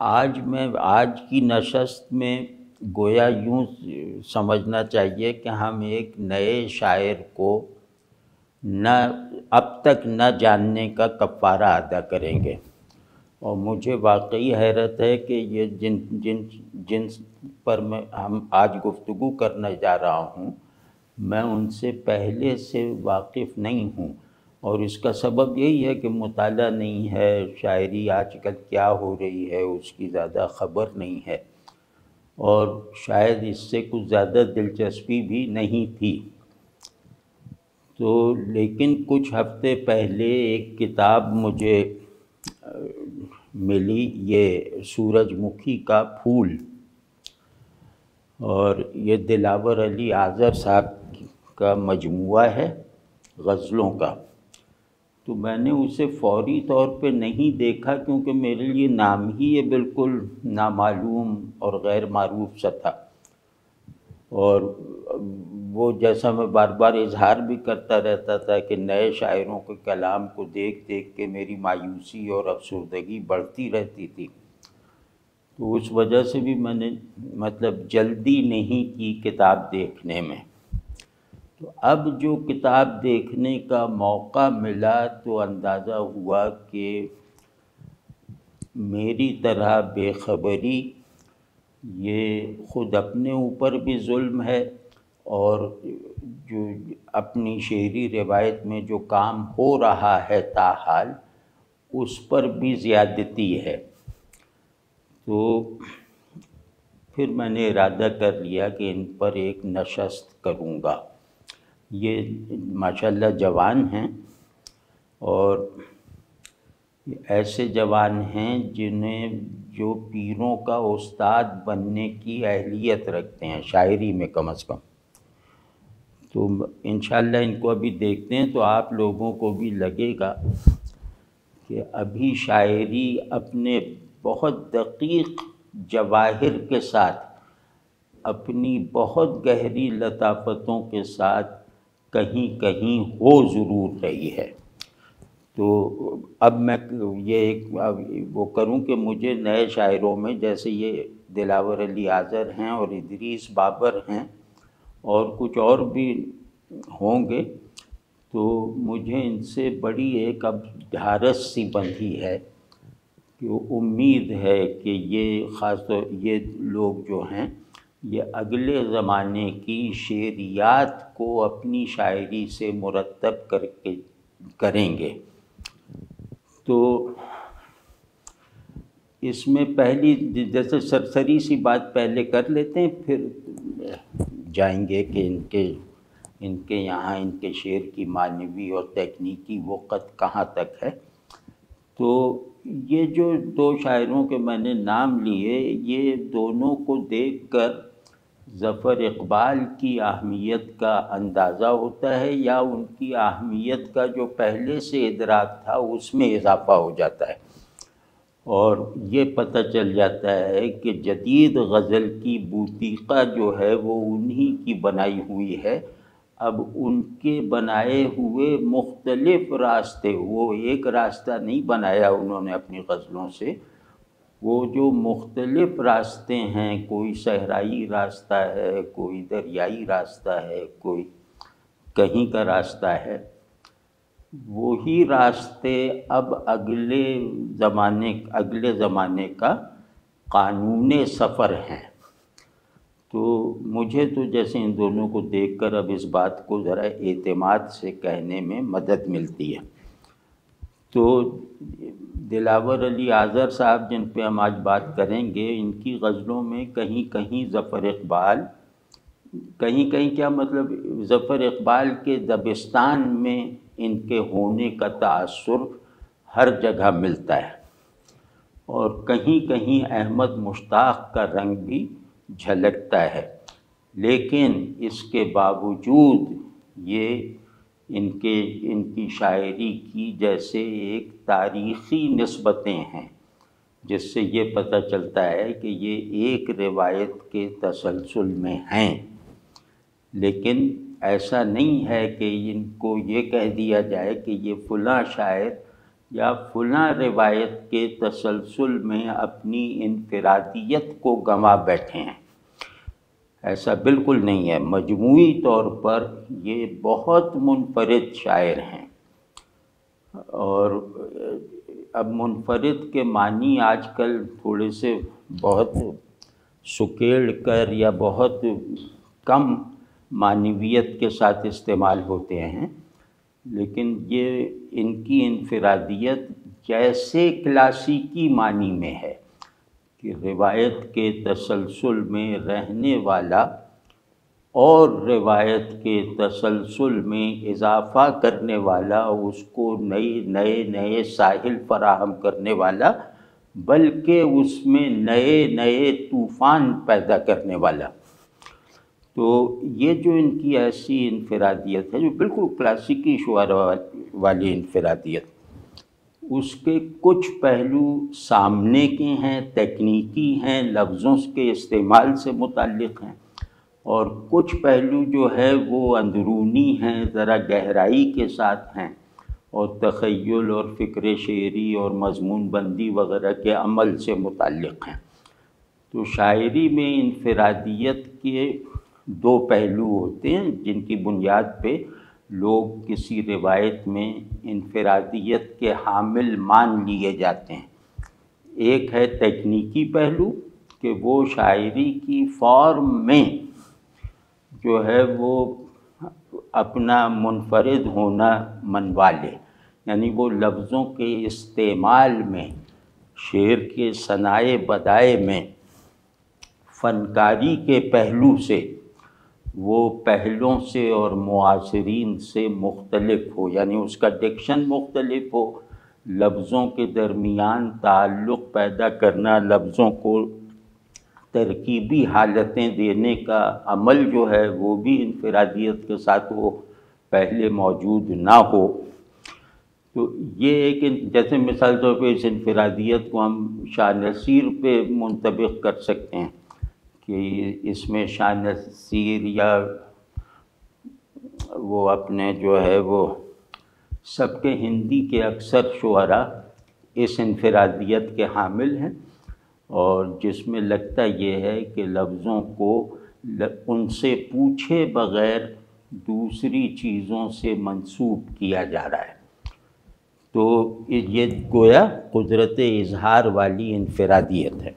آج کی نشست میں گویا یوں سمجھنا چاہیے کہ ہم ایک نئے شاعر کو نہ اب تک نہ جاننے کا کفارہ ادا کریں گے، اور مجھے واقعی حیرت ہے کہ یہ جن پر ہم آج گفتگو کرنے جا رہا ہوں، میں ان سے پہلے سے واقف نہیں ہوں، اور اس کا سبب یہی ہے کہ مطالعہ نہیں ہے، شاعری آج کل کیا ہو رہی ہے اس کی زیادہ خبر نہیں ہے، اور شاید اس سے کچھ زیادہ دلچسپی بھی نہیں تھی۔ تو لیکن کچھ ہفتے پہلے ایک کتاب مجھے ملی، یہ سورج مکھی کا پھول، اور یہ دلاور علی آذر صاحب کا مجموعہ ہے غزلوں کا۔ تو میں نے اسے فوری طور پہ نہیں دیکھا کیونکہ میرے لیے نام ہی یہ بالکل نامعلوم اور غیر معروف سا تھا، اور وہ جیسا میں بار بار اظہار بھی کرتا رہتا تھا کہ نئے شاعروں کے کلام کو دیکھ دیکھ کے میری مایوسی اور افسردگی بڑھتی رہتی تھی، تو اس وجہ سے بھی میں نے جلدی نہیں کی کتاب دیکھنے میں۔ تو اب جو کتاب دیکھنے کا موقع ملا تو اندازہ ہوا کہ میری طرح بے خبری یہ خود اپنے اوپر بھی ظلم ہے، اور جو اپنی شعری روایت میں جو کام ہو رہا ہے تاحال اس پر بھی زیادتی ہے۔ تو پھر میں نے ارادہ کر لیا کہ ان پر ایک نشست کروں گا۔ یہ ماشاءاللہ جوان ہیں، اور ایسے جوان ہیں جنہیں جو پیروں کا استاد بننے کی اہلیت رکھتے ہیں، شاعری میں کم از کم۔ تو انشاءاللہ ان کو ابھی دیکھتے ہیں تو آپ لوگوں کو بھی لگے گا کہ ابھی شاعری اپنے بہت دقیق جواہر کے ساتھ، اپنی بہت گہری لطافتوں کے ساتھ کہیں کہیں ہو ضرور رہی ہے۔ تو اب میں یہ ایک وہ کروں کہ مجھے نئے شاعروں میں جیسے یہ دلاور علی آذر ہیں اور ادریس بابر ہیں اور کچھ اور بھی ہوں گے، تو مجھے ان سے بڑی ایک اب ڈھارس سی بندھی ہے کہ امید ہے کہ یہ خاص طور یہ لوگ جو ہیں یہ اگلے زمانے کی شعریات کو اپنی شاعری سے مرتب کر کے کریں گے۔ تو اس میں پہلی جیسے سرسری سی بات پہلے کر لیتے ہیں، پھر جائیں گے کہ ان کے یہاں ان کے شعر کی معنوی اور تکنیکی وقت کہاں تک ہے۔ تو یہ جو دو شاعروں کے میں نے نام لیے، یہ دونوں کو دیکھ کر ظفر اقبال کی اہمیت کا اندازہ ہوتا ہے، یا ان کی اہمیت کا جو پہلے سے ادراک تھا اس میں اضافہ ہو جاتا ہے، اور یہ پتہ چل جاتا ہے کہ جدید غزل کی بوتیقہ جو ہے وہ انہی کی بنائی ہوئی ہے۔ اب ان کے بنائے ہوئے مختلف راستے، وہ ایک راستہ نہیں بنایا انہوں نے اپنی غزلوں سے، وہ جو مختلف راستے ہیں، کوئی صحرائی راستہ ہے، کوئی دریائی راستہ ہے، کوئی کہیں کا راستہ ہے، وہی راستے اب اگلے زمانے کا قانون سفر ہیں۔ تو مجھے تو جیسے ان دونوں کو دیکھ کر اب اس بات کو ذرا اعتماد سے کہنے میں مدد ملتی ہے۔ تو دلاور علی آذر صاحب جن پہ ہم آج بات کریں گے، ان کی غزلوں میں کہیں کہیں ظفر اقبال، کہیں کہیں کیا مطلب ظفر اقبال کے دبستان میں ان کے ہونے کا تأثر ہر جگہ ملتا ہے، اور کہیں کہیں احمد مشتاق کا رنگ بھی جھلکتا ہے، لیکن اس کے باوجود یہ ان کی شاعری کی جیسے ایک تاریخی نسبتیں ہیں، جس سے یہ پتہ چلتا ہے کہ یہ ایک روایت کے تسلسل میں ہیں، لیکن ایسا نہیں ہے کہ ان کو یہ کہہ دیا جائے کہ یہ فلاں شاعر یا فلاں روایت کے تسلسل میں اپنی انفرادیت کو گنوا بیٹھے ہیں۔ ایسا بالکل نہیں ہے، مجموعی طور پر یہ بہت منفرد شاعر ہیں۔ اور اب منفرد کے معنی آج کل تھوڑے سے بہت سکیڑ کر یا بہت کم معنویت کے ساتھ استعمال ہوتے ہیں، لیکن یہ ان کی انفرادیت جیسے کلاسیکی معنی میں ہے کہ روایت کے تسلسل میں رہنے والا اور روایت کے تسلسل میں اضافہ کرنے والا، اس کو نئے ساحل فراہم کرنے والا، بلکہ اس میں نئے طوفان پیدا کرنے والا۔ تو یہ جو ان کی ایسی انفرادیت ہے جو بالکل کلاسیکی شعراء والی انفرادیت، اس کے کچھ پہلو سامنے کے ہیں، تکنیکی ہیں، لفظوں کے استعمال سے متعلق ہیں، اور کچھ پہلو جو ہے وہ اندرونی ہیں، ذرا گہرائی کے ساتھ ہیں، اور تخیل اور فکر شعری اور مضمون بندی وغیرہ کے عمل سے متعلق ہیں۔ تو شاعری میں انفرادیت کے دو پہلو ہوتے ہیں جن کی بنیاد پہ لوگ کسی روایت میں انفرادیت کے حامل مان لیے جاتے ہیں۔ ایک ہے تکنیکی پہلو کہ وہ شاعری کی فارم میں جو ہے وہ اپنا منفرد ہونا منوا لے، یعنی وہ لفظوں کے استعمال میں، شعر کے صنائع بدائع میں، فنکاری کے پہلو سے وہ پہلوں سے اور معاصرین سے مختلف ہو، یعنی اس کا ڈکشن مختلف ہو، لفظوں کے درمیان تعلق پیدا کرنا، لفظوں کو ترکیبی حالتیں دینے کا عمل جو ہے وہ بھی انفرادیت کے ساتھ وہ پہلے موجود نہ ہو۔ تو یہ ایک، جیسے مثال طور پہ اس انفرادیت کو ہم شاہ نصیر پہ منطبق کر سکتے ہیں کہ اس میں شاہ نصیر یا وہ اپنے جو ہے وہ سب کے ہندی کے اکثر شعراء اس انفرادیت کے حامل ہیں، اور جس میں لگتا یہ ہے کہ لفظوں کو ان سے پوچھے بغیر دوسری چیزوں سے منسوب کیا جا رہا ہے۔ تو یہ گویا قدرت اظہار والی انفرادیت ہے،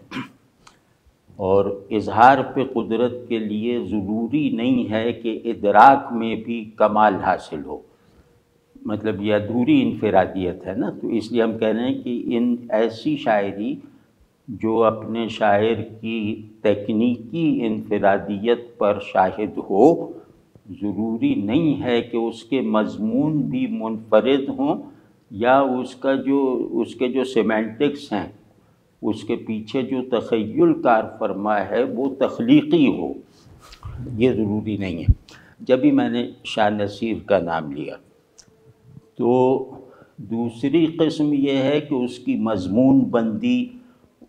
اور اظہار پہ قدرت کے لیے ضروری نہیں ہے کہ ادراک میں بھی کمال حاصل ہو، مطلب یہ ادھوری انفرادیت ہے نا۔ تو اس لیے ہم کہہ رہے ہیں کہ ان ایسی شاعری جو اپنے شاعر کی تکنیکی انفرادیت پر شاہد ہو، ضروری نہیں ہے کہ اس کے مضمون بھی منفرد ہوں، یا اس کے جو سیمینٹکس ہیں، اس کے پیچھے جو تخیل کار فرما ہے وہ تخلیقی ہو، یہ ضروری نہیں ہے۔ جب ہی میں نے شاہ نصیر کا نام لیا تو دوسری قسم یہ ہے کہ اس کی مضمون بندی،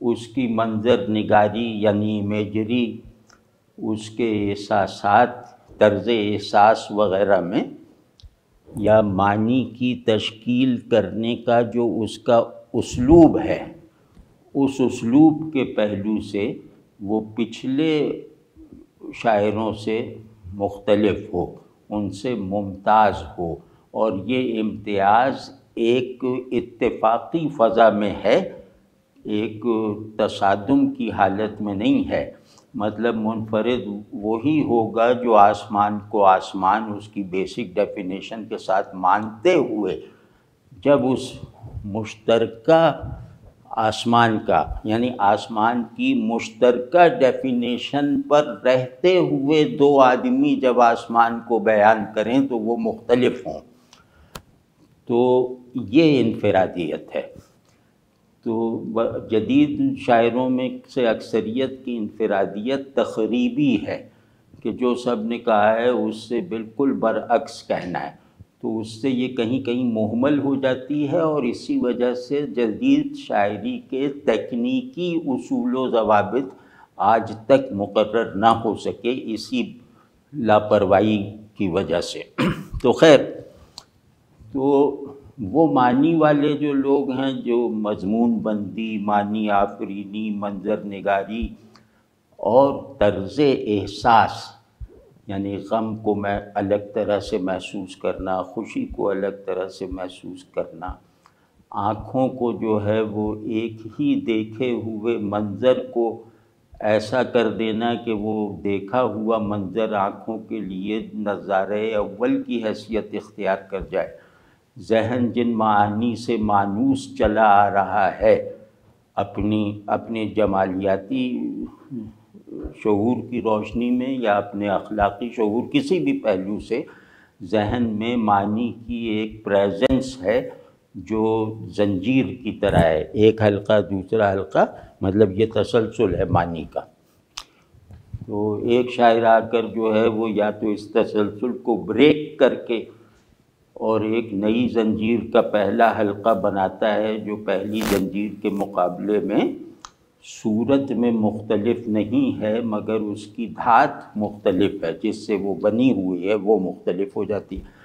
اس کی منظر نگاری یعنی امیجری، اس کے احساسات، طرز احساس وغیرہ میں، یا معنی کی تشکیل کرنے کا جو اس کا اسلوب ہے، اس اسلوب کے پہلو سے وہ پچھلے شاعروں سے مختلف ہو، ان سے ممتاز ہو، اور یہ امتیاز ایک اتفاقی فضا میں ہے، ایک تصادم کی حالت میں نہیں ہے۔ مطلب منفرد وہی ہوگا جو آسمان کو آسمان اس کی بیسک ڈیفینیشن کے ساتھ مانتے ہوئے، جب اس مشترکہ آسمان کا، یعنی آسمان کی مشترکہ ڈیفینیشن پر رہتے ہوئے دو آدمی جب آسمان کو بیان کریں تو وہ مختلف ہوں۔ تو یہ انفرادیت ہے۔ تو جدید شاعروں میں سے اکثریت کی انفرادیت تخریبی ہے کہ جو سب نے کہا ہے اس سے بالکل برعکس کہنا ہے، تو اس سے یہ کہیں کہیں مہمل ہو جاتی ہے، اور اسی وجہ سے جدید شاعری کے تکنیکی اصول و ضوابط آج تک مقرر نہ ہو سکے، اسی لاپرواہی کی وجہ سے۔ تو خیر، تو وہ معنی والے جو لوگ ہیں، جو مضمون بندی، معنی آفرینی، منظر نگاری اور طرز احساس، یعنی غم کو میں الگ طرح سے محسوس کرنا، خوشی کو الگ طرح سے محسوس کرنا، آنکھوں کو جو ہے وہ ایک ہی دیکھے ہوئے منظر کو ایسا کر دینا کہ وہ دیکھا ہوا منظر آنکھوں کے لیے نظارہ اول کی حیثیت اختیار کر جائے، ذہن جن معانی سے مانوس چلا آ رہا ہے اپنے جمالیاتی شعور کی روشنی میں یا اپنے اخلاقی شعور کسی بھی پہلو سے، ذہن میں معنی کی ایک پریزنس ہے جو زنجیر کی طرح ہے، ایک حلقہ دوسرا حلقہ، مطلب یہ تسلسل ہے معنی کا۔ تو ایک شاعر آ کر جو ہے وہ یا تو اس تسلسل کو بریک کر کے اور ایک نئی زنجیر کا پہلا حلقہ بناتا ہے جو پہلی زنجیر کے مقابلے میں صورت میں مختلف نہیں ہے، مگر اس کی دھات مختلف ہے، جس سے وہ بنی ہوئی ہے وہ مختلف ہو جاتی ہے۔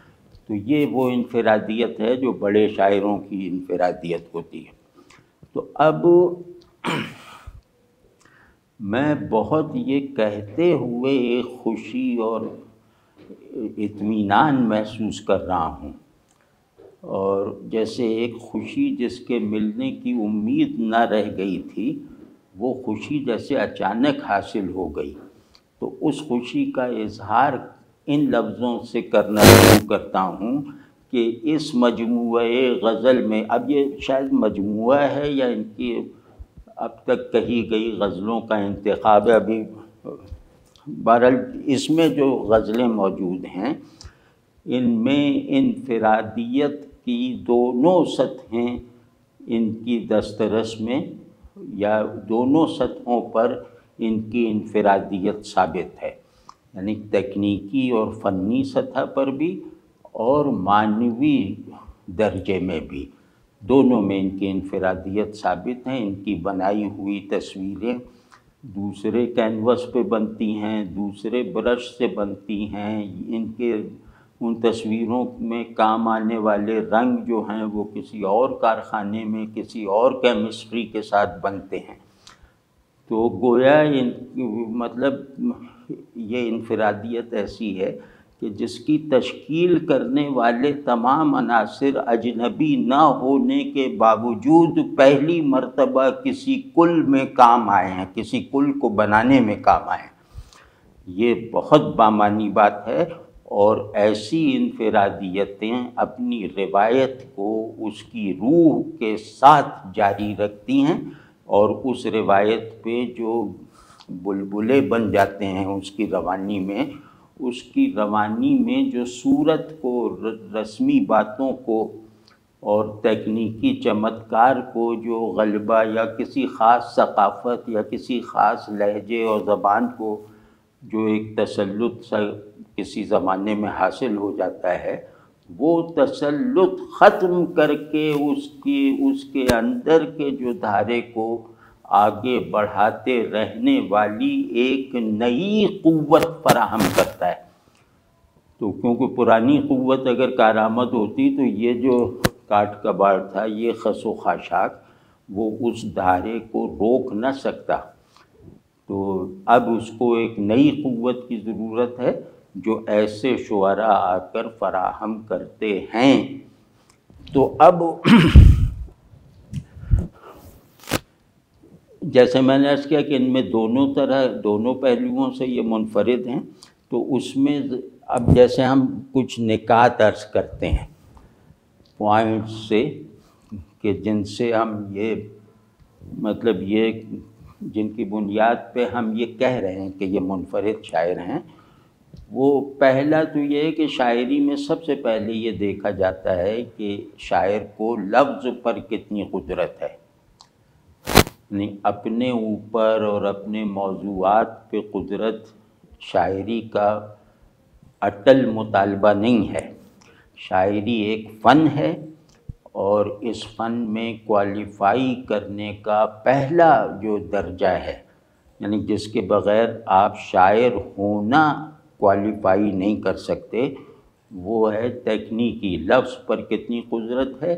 تو یہ وہ انفرادیت ہے جو بڑے شاعروں کی انفرادیت ہوتی ہے۔ تو اب میں بہت یہ کہتے ہوئے ایک خوشی اور اطمینان محسوس کر رہا ہوں، اور جیسے ایک خوشی جس کے ملنے کی امید نہ رہ گئی تھی، وہ خوشی جیسے اچانک حاصل ہو گئی، تو اس خوشی کا اظہار ان لفظوں سے کرنا شروع کرتا ہوں کہ اس مجموعہ غزل میں، اب یہ شاید مجموعہ ہے یا ان کی اب تک کہی گئی غزلوں کا انتخاب ہے، ابھی بہرحال اس میں جو غزلیں موجود ہیں ان میں انفرادیت کی دونوں سطحیں ان کی دسترس میں، یا دونوں سطحوں پر ان کی انفرادیت ثابت ہے، یعنی تکنیکی اور فنی سطح پر بھی اور معنوی درجے میں بھی، دونوں میں ان کی انفرادیت ثابت ہیں۔ ان کی بنائی ہوئی تصویریں دوسرے کینوس پہ بنتی ہیں، دوسرے برش سے بنتی ہیں، ان تصویروں میں کام آنے والے رنگ جو ہیں وہ کسی اور کارخانے میں کسی اور کیمسٹری کے ساتھ بنتے ہیں۔ تو گویا مطلب یہ انفرادیت ایسی ہے کہ جس کی تشکیل کرنے والے تمام عناصر اجنبی نہ ہونے کے باوجود پہلی مرتبہ کسی کل میں کام آئے ہیں، کسی کل کو بنانے میں کام آئے ہیں۔ یہ بہت بامعنی بات ہے، اور ایسی انفرادیتیں اپنی روایت کو اس کی روح کے ساتھ جاری رکھتی ہیں، اور اس روایت پہ جو بلبلے بن جاتے ہیں اس کی روانی میں، اس کی روانی میں جو صورت کو، رسمی باتوں کو اور تکنیکی چمتکار کو جو غلبہ یا کسی خاص ثقافت یا کسی خاص لہجے اور زبان کو جو ایک تسلط سا کسی زمانے میں حاصل ہو جاتا ہے، وہ تسلط ختم کر کے اس کے اندر کے جو دھارے کو آگے بڑھاتے رہنے والی ایک نئی قوت فراہم کرتا ہے۔ تو کیونکہ پرانی قوت اگر کارآمد ہوتی تو یہ جو کاٹ کباڑ تھا، یہ خس و خاشاک، وہ اس دھارے کو روک نہ سکتا۔ تو اب اس کو ایک نئی قوت کی ضرورت ہے جو ایسے شعراء آ کر فراہم کرتے ہیں۔ تو اب جیسے میں نے عرض کیا کہ ان میں دونوں پہلوؤں سے یہ منفرد ہیں، تو اس میں اب جیسے ہم کچھ نکات عرض کرتے ہیں پوائنٹس سے، کہ جن سے ہم یہ مطلب یہ جن کی بنیاد پہ ہم یہ کہہ رہے ہیں کہ یہ منفرد شاعر ہیں، وہ پہلا تو یہ ہے کہ شاعری میں سب سے پہلے یہ دیکھا جاتا ہے کہ شاعر کو لفظ پر کتنی قدرت ہے، یعنی اپنے اوپر اور اپنے موضوعات پہ قدرت شاعری کا اٹل مطالبہ نہیں ہے۔ شاعری ایک فن ہے، اور اس فن میں کوالیفائی کرنے کا پہلا جو درجہ ہے، یعنی جس کے بغیر آپ شاعر ہونا کوالیفائی نہیں کر سکتے، وہ ہے تکنیکی. لفظ پر کتنی قدرت ہے،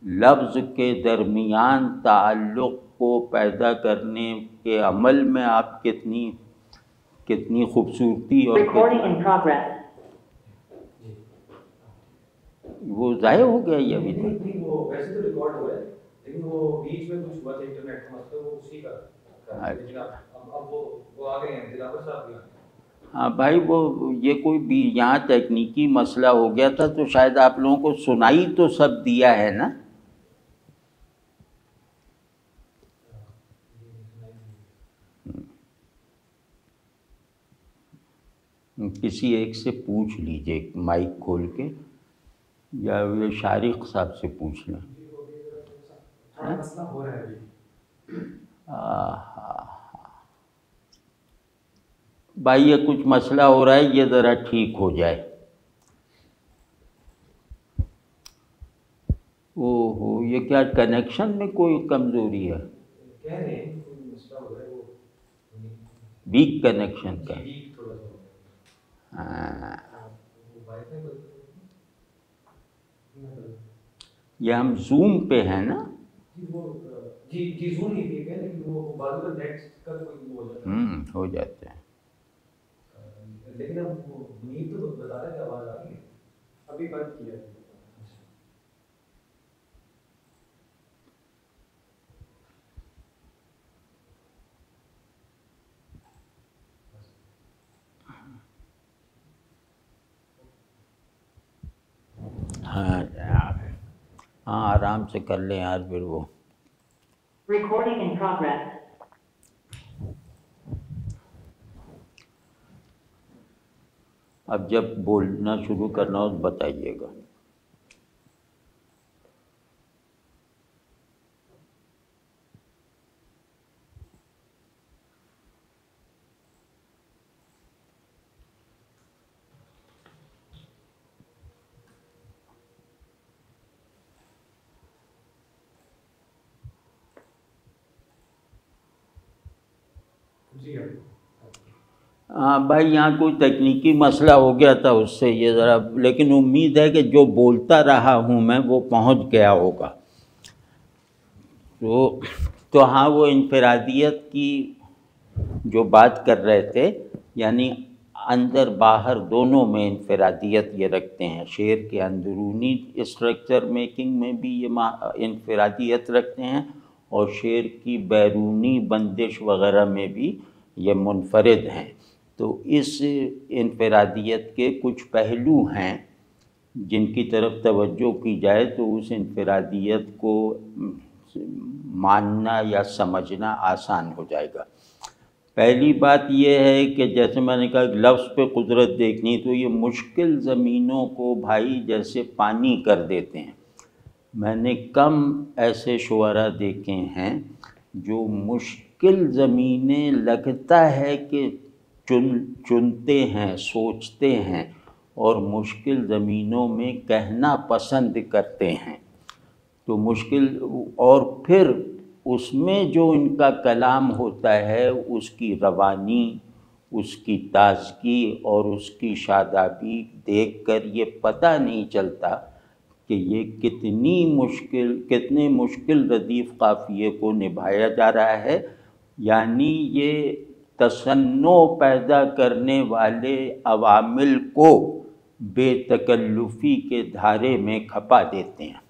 لفظ کے درمیان تعلق کو پیدا کرنے کے عمل میں آپ کتنی خوبصورتی اور وہ ضائع ہو گیا یہ ابھی تک. نہیں وہ ویسے تو ریکارڈ ہوا ہے لیکن وہ بیچ میں کچھ ہوا تھا انٹرنیٹ کا مسئلہ، وہ اسی کا لیکن اب وہ آ گئے ہیں دلاور صاحب بھی. ہاں بھائی، وہ یہ کوئی بھی یہاں تکنیکی مسئلہ ہو گیا تھا تو شاید آپ لوگوں کو سنائی تو سب دیا ہے نا. کسی ایک سے پوچھ لیجئے مائک کھول کے، یا یہ شارق صاحب سے پوچھ لیں. بھائی یہ کچھ مسئلہ ہو رہا ہے، یہ ذرا ٹھیک ہو جائے. اوہو، یہ کیا کنیکشن میں کوئی کمزوری ہے؟ ویک کنیکشن کا. یہ ہم زوم پہ ہیں نا. ہو جاتے ہیں. لیکن اب نیند تو بتا رہے کہ آواز آ رہی ہے، ابھی بند کیا. ہاں آرام سے کر لیں یار. پھر وہ Recording in progress. اب جب بولنا شروع کرنا ہو تو بتائیے گا. ہاں بھائی، یہاں کوئی تکنیکی مسئلہ ہو گیا تھا اس سے یہ ذرا، لیکن امید ہے کہ جو بولتا رہا ہوں میں وہ پہنچ گیا ہوگا. تو ہاں، وہ انفرادیت کی جو بات کر رہے تھے، یعنی اندر باہر دونوں میں انفرادیت یہ رکھتے ہیں. شعر کے اندرونی اسٹرکچر میکنگ میں بھی یہ انفرادیت رکھتے ہیں، اور شعر کی بیرونی بندش وغیرہ میں بھی یہ منفرد ہیں. تو اس انفرادیت کے کچھ پہلو ہیں جن کی طرف توجہ کی جائے تو اس انفرادیت کو ماننا یا سمجھنا آسان ہو جائے گا. پہلی بات یہ ہے کہ جیسے میں نے کہا لفظ پہ قدرت دیکھنی، تو یہ مشکل زمینوں کو بھائی جیسے پانی کر دیتے ہیں. میں نے کم ایسے شعراء دیکھے ہیں جو مشکل زمینیں لگتا ہے کہ چنتے ہیں، سوچتے ہیں، اور مشکل زمینوں میں کہنا پسند کرتے ہیں. تو مشکل، اور پھر اس میں جو ان کا کلام ہوتا ہے اس کی روانی، اس کی تازگی اور اس کی شادابی دیکھ کر یہ پتہ نہیں چلتا کہ یہ کتنے مشکل ردیف قافیے کو نبھایا جا رہا ہے. یعنی یہ تصنع پیدا کرنے والے عوامل کو بے تکلفی کے دھارے میں کھپا دیتے ہیں.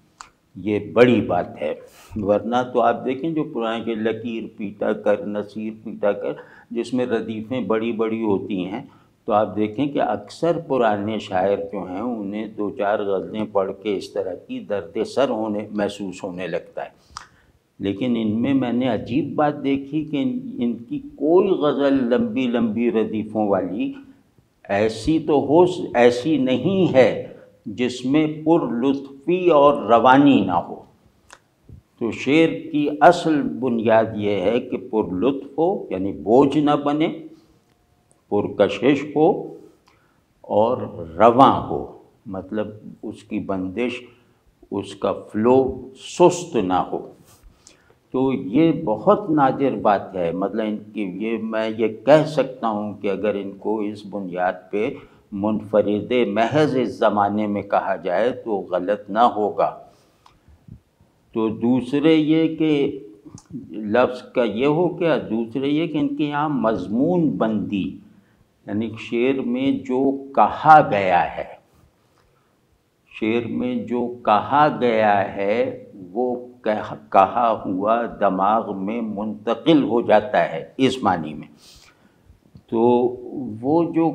یہ بڑی بات ہے. ورنہ تو آپ دیکھیں جو پرانے کے لکیر پیٹا کر، نصیر پیٹا کر، جس میں ردیفیں بڑی بڑی ہوتی ہیں، تو آپ دیکھیں کہ اکثر پرانے شاعر جو ہیں انہیں دو چار غزلیں پڑھ کے اس طرح کی درد سر محسوس ہونے لگتا ہے. لیکن ان میں نے عجیب بات دیکھی کہ ان کی کوئی غزل لمبی لمبی ردیفوں والی ایسی نہیں ہے جس میں پر لطفی اور روانی نہ ہو. تو شعر کی اصل بنیاد یہ ہے کہ پر لطف ہو، یعنی بوجھ نہ بنے، پرکشش ہو اور رواں ہو، مطلب اس کی بندش، اس کا فلو سست نہ ہو. تو یہ بہت نادر بات ہے. مطلب میں یہ کہہ سکتا ہوں کہ اگر ان کو اس بنیاد پہ منفرد محض اس زمانے میں کہا جائے تو غلط نہ ہوگا۔ تو دوسرے یہ کہ لفظ کا یہ ہو گیا، دوسرے یہ کہ ان کے یہاں مضمون بندی، یعنی شعر میں جو کہا گیا ہے، شعر میں جو کہا گیا ہے وہ کہا ہوا دماغ میں منتقل ہو جاتا ہے اس معنی میں۔ تو وہ جو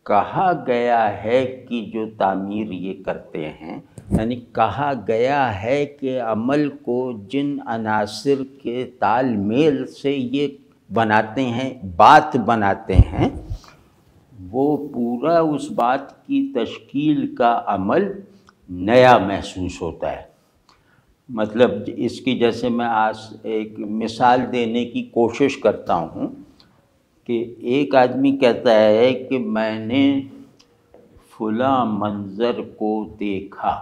کہا گیا ہے کہ جو تعمیر یہ کرتے ہیں، یعنی کہا گیا ہے کہ عمل کو جن عناصر کے تال میل سے یہ بناتے ہیں، بات بناتے ہیں، وہ پورا اس بات کی تشکیل کا عمل نیا محسوس ہوتا ہے۔ مطلب اس کی جیسے میں ایک مثال دینے کی کوشش کرتا ہوں کہ ایک آدمی کہتا ہے کہ میں نے فلاں منظر کو دیکھا،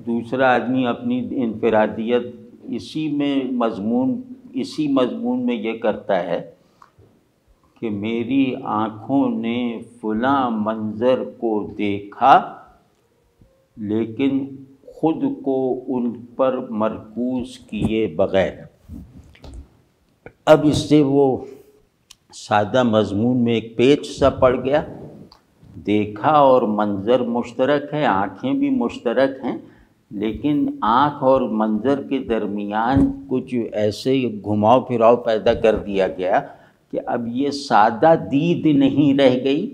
دوسرا آدمی اپنی انفرادیت اسی مضمون میں یہ کرتا ہے کہ میری آنکھوں نے فلاں منظر کو دیکھا لیکن خود کو ان پر مرکوز کیے بغیر۔ اب اس سے وہ سادہ مضمون میں ایک پیچ سا پڑ گیا۔ دیکھا اور منظر مشترک ہے، آنکھیں بھی مشترک ہیں، لیکن آنکھ اور منظر کے درمیان کچھ ایسے گھماؤ پھراؤ پیدا کر دیا گیا کہ اب یہ سادہ دید نہیں رہ گئی،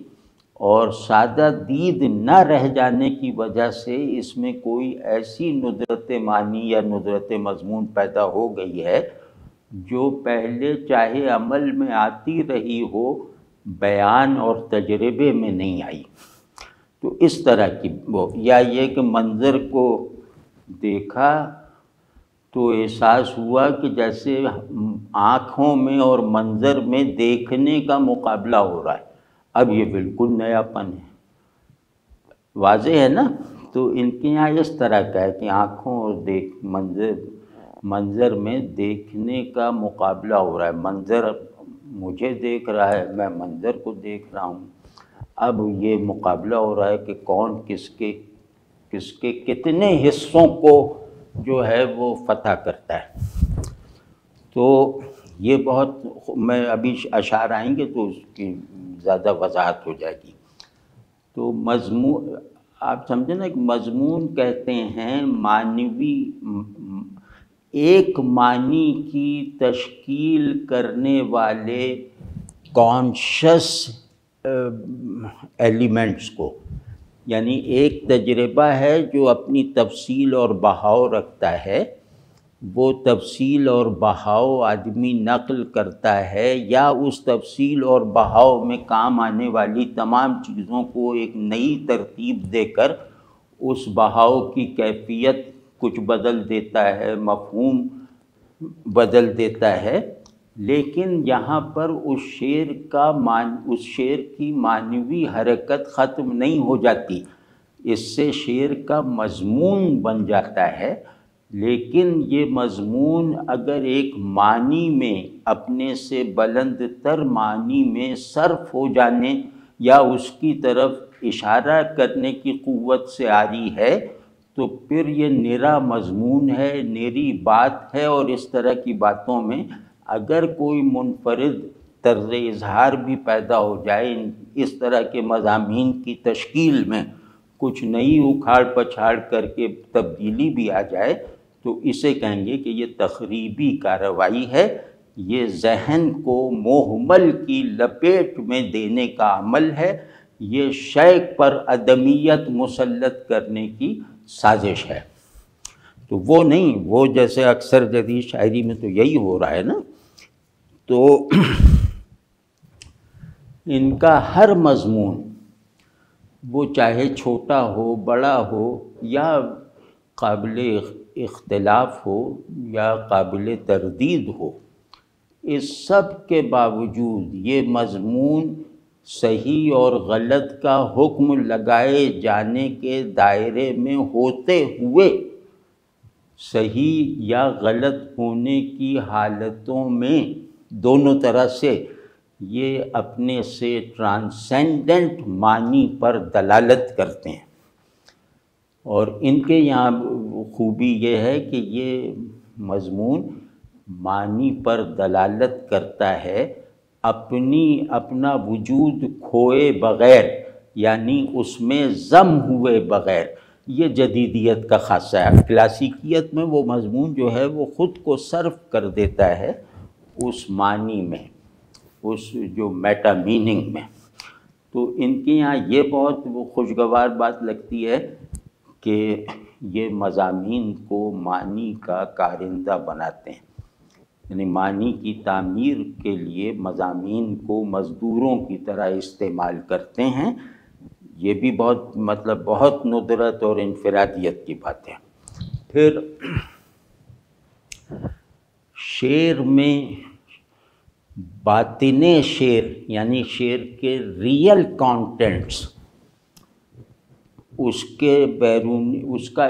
اور سادہ دید نہ رہ جانے کی وجہ سے اس میں کوئی ایسی ندرت معنی یا ندرت مضمون پیدا ہو گئی ہے جو پہلے چاہے عمل میں آتی رہی ہو، بیان اور تجربے میں نہیں آئی۔ تو اس طرح کی یا یہ کہ منظر کو دیکھا تو احساس ہوا کہ جیسے آنکھوں میں اور منظر میں دیکھنے کا مقابلہ ہو رہا ہے، اب یہ بالکل نیا پن ہے۔ واضح ہے نا؟ تو ان کے یہاں اس طرح کا ہے کہ آنکھوں اور منظر میں دیکھنے کا مقابلہ ہو رہا ہے، منظر مجھے دیکھ رہا ہے، میں منظر کو دیکھ رہا ہوں۔ اب یہ مقابلہ ہو رہا ہے کہ کون کس کے کتنے حصوں کو جو ہے وہ فتح کرتا ہے۔ تو یہ بہت، میں ابھی اشعار آئیں گے تو اس کی زیادہ وضاحت ہو جائے گی۔ تو مضمون آپ سمجھیں نا، ایک مضمون کہتے ہیں معنوی، ایک معنی کی تشکیل کرنے والے کانشس ایلیمنٹس کو، یعنی ایک تجربہ ہے جو اپنی تفصیل اور بہاؤ رکھتا ہے، وہ تفصیل اور بہاؤ آدمی نقل کرتا ہے یا اس تفصیل اور بہاؤ میں کام آنے والی تمام چیزوں کو ایک نئی ترتیب دے کر اس بہاؤ کی کیفیت کچھ بدل دیتا ہے، مفہوم بدل دیتا ہے۔ لیکن یہاں پر اس شعر کی معنوی حرکت ختم نہیں ہو جاتی، اس سے شعر کا مضمون بن جاتا ہے۔ لیکن یہ مضمون اگر ایک معنی میں، اپنے سے بلند تر معنی میں صرف ہو جانے یا اس کی طرف اشارہ کرنے کی قوت سے آری ہے تو پھر یہ نرا مضمون ہے، نری بات ہے۔ اور اس طرح کی باتوں میں اگر کوئی منفرد طرز اظہار بھی پیدا ہو جائے، اس طرح کے مضامین کی تشکیل میں کچھ نئی اکھاڑ پچھاڑ کر کے تبدیلی بھی آ جائے تو اسے کہیں گے کہ یہ تخریبی کارروائی ہے، یہ ذہن کو محمل کی لپیٹ میں دینے کا عمل ہے، یہ شے پر عدمیت مسلط کرنے کی سازش ہے۔ تو وہ نہیں، وہ جیسے اکثر جدید شاعری میں تو یہی ہو رہا ہے نا۔ تو ان کا ہر مضمون، وہ چاہے چھوٹا ہو، بڑا ہو، یا قابل اختلاف ہو یا قابل تردید ہو، اس سب کے باوجود یہ مضمون صحیح اور غلط کا حکم لگائے جانے کے دائرے میں ہوتے ہوئے صحیح یا غلط ہونے کی حالتوں میں دونوں طرح سے یہ اپنے سے ٹرانسینڈنٹ معنی پر دلالت کرتے ہیں، اور ان کے یہاں خوبی یہ ہے کہ یہ مضمون معنی پر دلالت کرتا ہے اپنا وجود کھوئے بغیر، یعنی اس میں ضم ہوئے بغیر۔ یہ جدیدیت کا خاصہ ہے۔ کلاسیکیت میں وہ مضمون جو ہے وہ خود کو صرف کر دیتا ہے اس معنی میں، اس جو میٹا میننگ میں۔ تو ان کے یہاں یہ بہت خوشگوار بات لگتی ہے کہ یہ مضامین کو معنی کا کارندہ بناتے ہیں، یعنی معنی کی تعمیر کے لیے مضامین کو مزدوروں کی طرح استعمال کرتے ہیں۔ یہ بھی بہت ندرت اور انفرادیت کی بات ہے۔ پھر شعر میں باطن شعر، یعنی شعر کے ریئل کانٹینٹس، اس کے بیرونی اس کا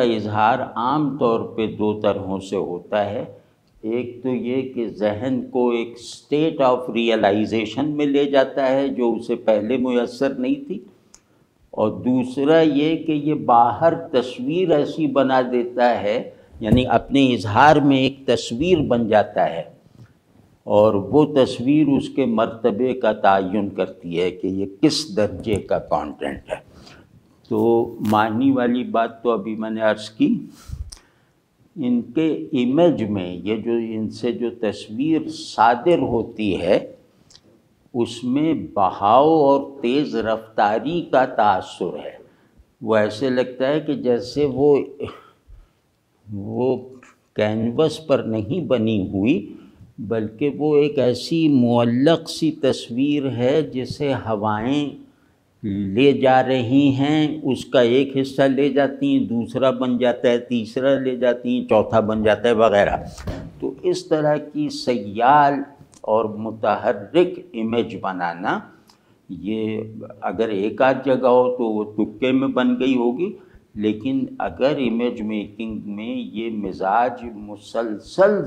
اظہار عام طور پہ دو طرحوں سے ہوتا ہے۔ ایک تو یہ کہ ذہن کو ایک اسٹیٹ آف ریئلائزیشن میں لے جاتا ہے جو اسے پہلے میسر نہیں تھی، اور دوسرا یہ کہ یہ باہر تصویر ایسی بنا دیتا ہے، یعنی اپنے اظہار میں ایک تصویر بن جاتا ہے، اور وہ تصویر اس کے مرتبے کا تعین کرتی ہے کہ یہ کس درجے کا کانٹینٹ ہے۔ تو معنی والی بات تو ابھی میں نے عرض کی۔ ان کے امیج میں یہ جو ان سے جو تصویر صادر ہوتی ہے اس میں بہاؤ اور تیز رفتاری کا تاثر ہے۔ وہ ایسے لگتا ہے کہ جیسے وہ کینوس پر نہیں بنی ہوئی، بلکہ وہ ایک ایسی معلق سی تصویر ہے جسے ہوائیں لے جا رہی ہیں، اس کا ایک حصہ لے جاتی ہیں، دوسرا بن جاتا ہے، تیسرا لے جاتی ہیں، چوتھا بن جاتا ہے وغیرہ۔ تو اس طرح کی سیال اور متحرک امیج بنانا، یہ اگر ایک آدھ جگہ ہو تو وہ تکے میں بن گئی ہوگی، لیکن اگر امیج میکنگ میں یہ مزاج مسلسل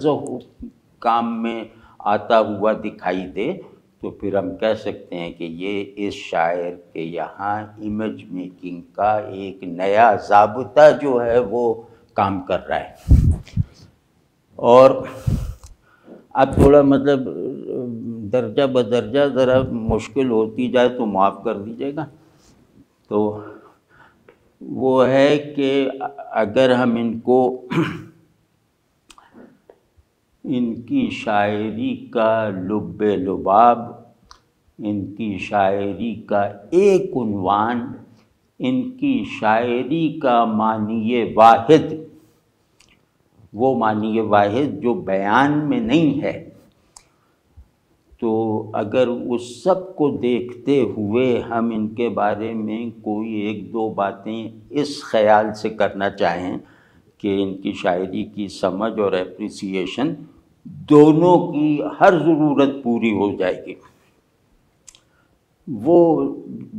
کام میں آتا ہوا دکھائی دے تو پھر ہم کہہ سکتے ہیں کہ یہ اس شاعر کے یہاں امیج میکنگ کا ایک نیا ضابطہ جو ہے وہ کام کر رہا ہے۔ اور اب تھوڑا درجہ بدرجہ ذرا مشکل ہوتی جائے تو معاف کر دیجیے گا۔ تو وہ ہے کہ اگر ہم ان کو ان کی شاعری کا لب لباب، ان کی شاعری کا ایک عنوان، ان کی شاعری کا معنی واحد، وہ معنی واحد جو بیان میں نہیں ہے، تو اگر اس سب کو دیکھتے ہوئے ہم ان کے بارے میں کوئی ایک دو باتیں اس خیال سے کرنا چاہیں کہ ان کی شاعری کی سمجھ اور اپریسیشن دونوں کی ہر ضرورت پوری ہو جائے گی، وہ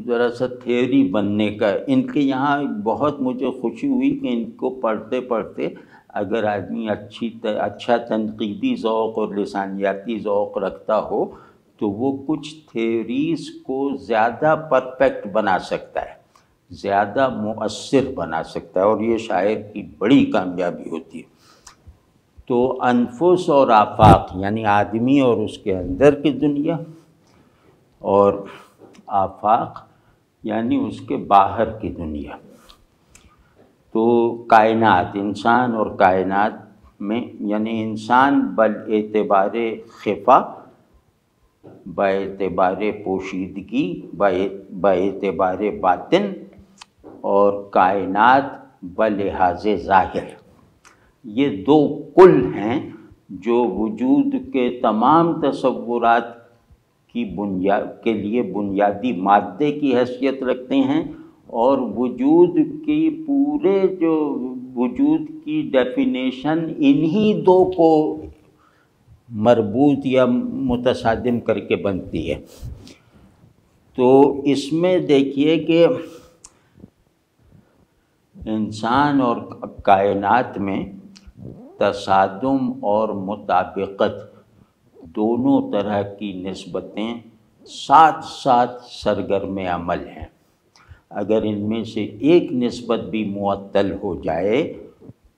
ذرا سا تھیوری بننے کا ان کے یہاں بہت مجھے خوشی ہوئی کہ ان کو پڑھتے پڑھتے اگر آدمی اچھا تنقیدی ذوق اور لسانیاتی ذوق رکھتا ہو تو وہ کچھ تھیوریز کو زیادہ پرفیکٹ بنا سکتا ہے، زیادہ مؤثر بنا سکتا ہے، اور یہ شاعر کی بڑی کامیابی ہوتی ہے۔ تو انفس اور آفاق، یعنی آدمی اور اس کے اندر کی دنیا، اور آفاق یعنی اس کے باہر کی دنیا۔ تو کائنات، انسان اور کائنات میں، یعنی انسان باعتبار خفا، باعتبار پوشیدگی، باعتبار باطن، اور کائنات بلحاظ ظاہر، یہ دو کل ہیں جو وجود کے تمام تصورات کی کے لیے بنیادی مادے کی حیثیت رکھتے ہیں، اور وجود کی پورے جو وجود کی ڈیفینیشن انہی دو کو مربوط یا متصادم کر کے بنتی ہے۔ تو اس میں دیکھیے کہ انسان اور کائنات میں تصادم اور مطابقت دونوں طرح کی نسبتیں ساتھ ساتھ سرگرم عمل ہیں۔ اگر ان میں سے ایک نسبت بھی معطل ہو جائے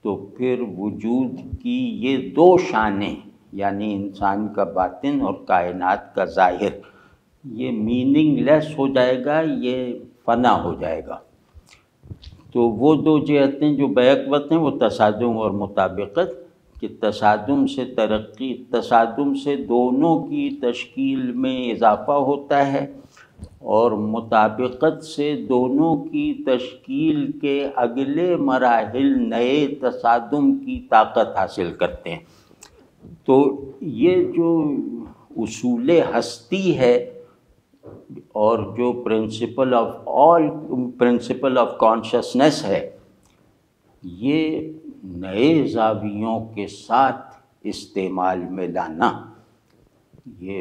تو پھر وجود کی یہ دو شانیں، یعنی انسان کا باطن اور کائنات کا ظاہر، یہ میننگ لیس ہو جائے گا، یہ فنا ہو جائے گا۔ تو وہ دو جہتیں جو بیک وقت ہیں وہ تصادم اور مطابقت، کہ تصادم سے ترقی، تصادم سے دونوں کی تشکیل میں اضافہ ہوتا ہے، اور مطابقت سے دونوں کی تشکیل کے اگلے مراحل نئے تصادم کی طاقت حاصل کرتے ہیں۔ تو یہ جو اصول ہستی ہے اور جو پرنسپل آف کانشسنس ہے، یہ نئے زاویوں کے ساتھ استعمال میں لانا، یہ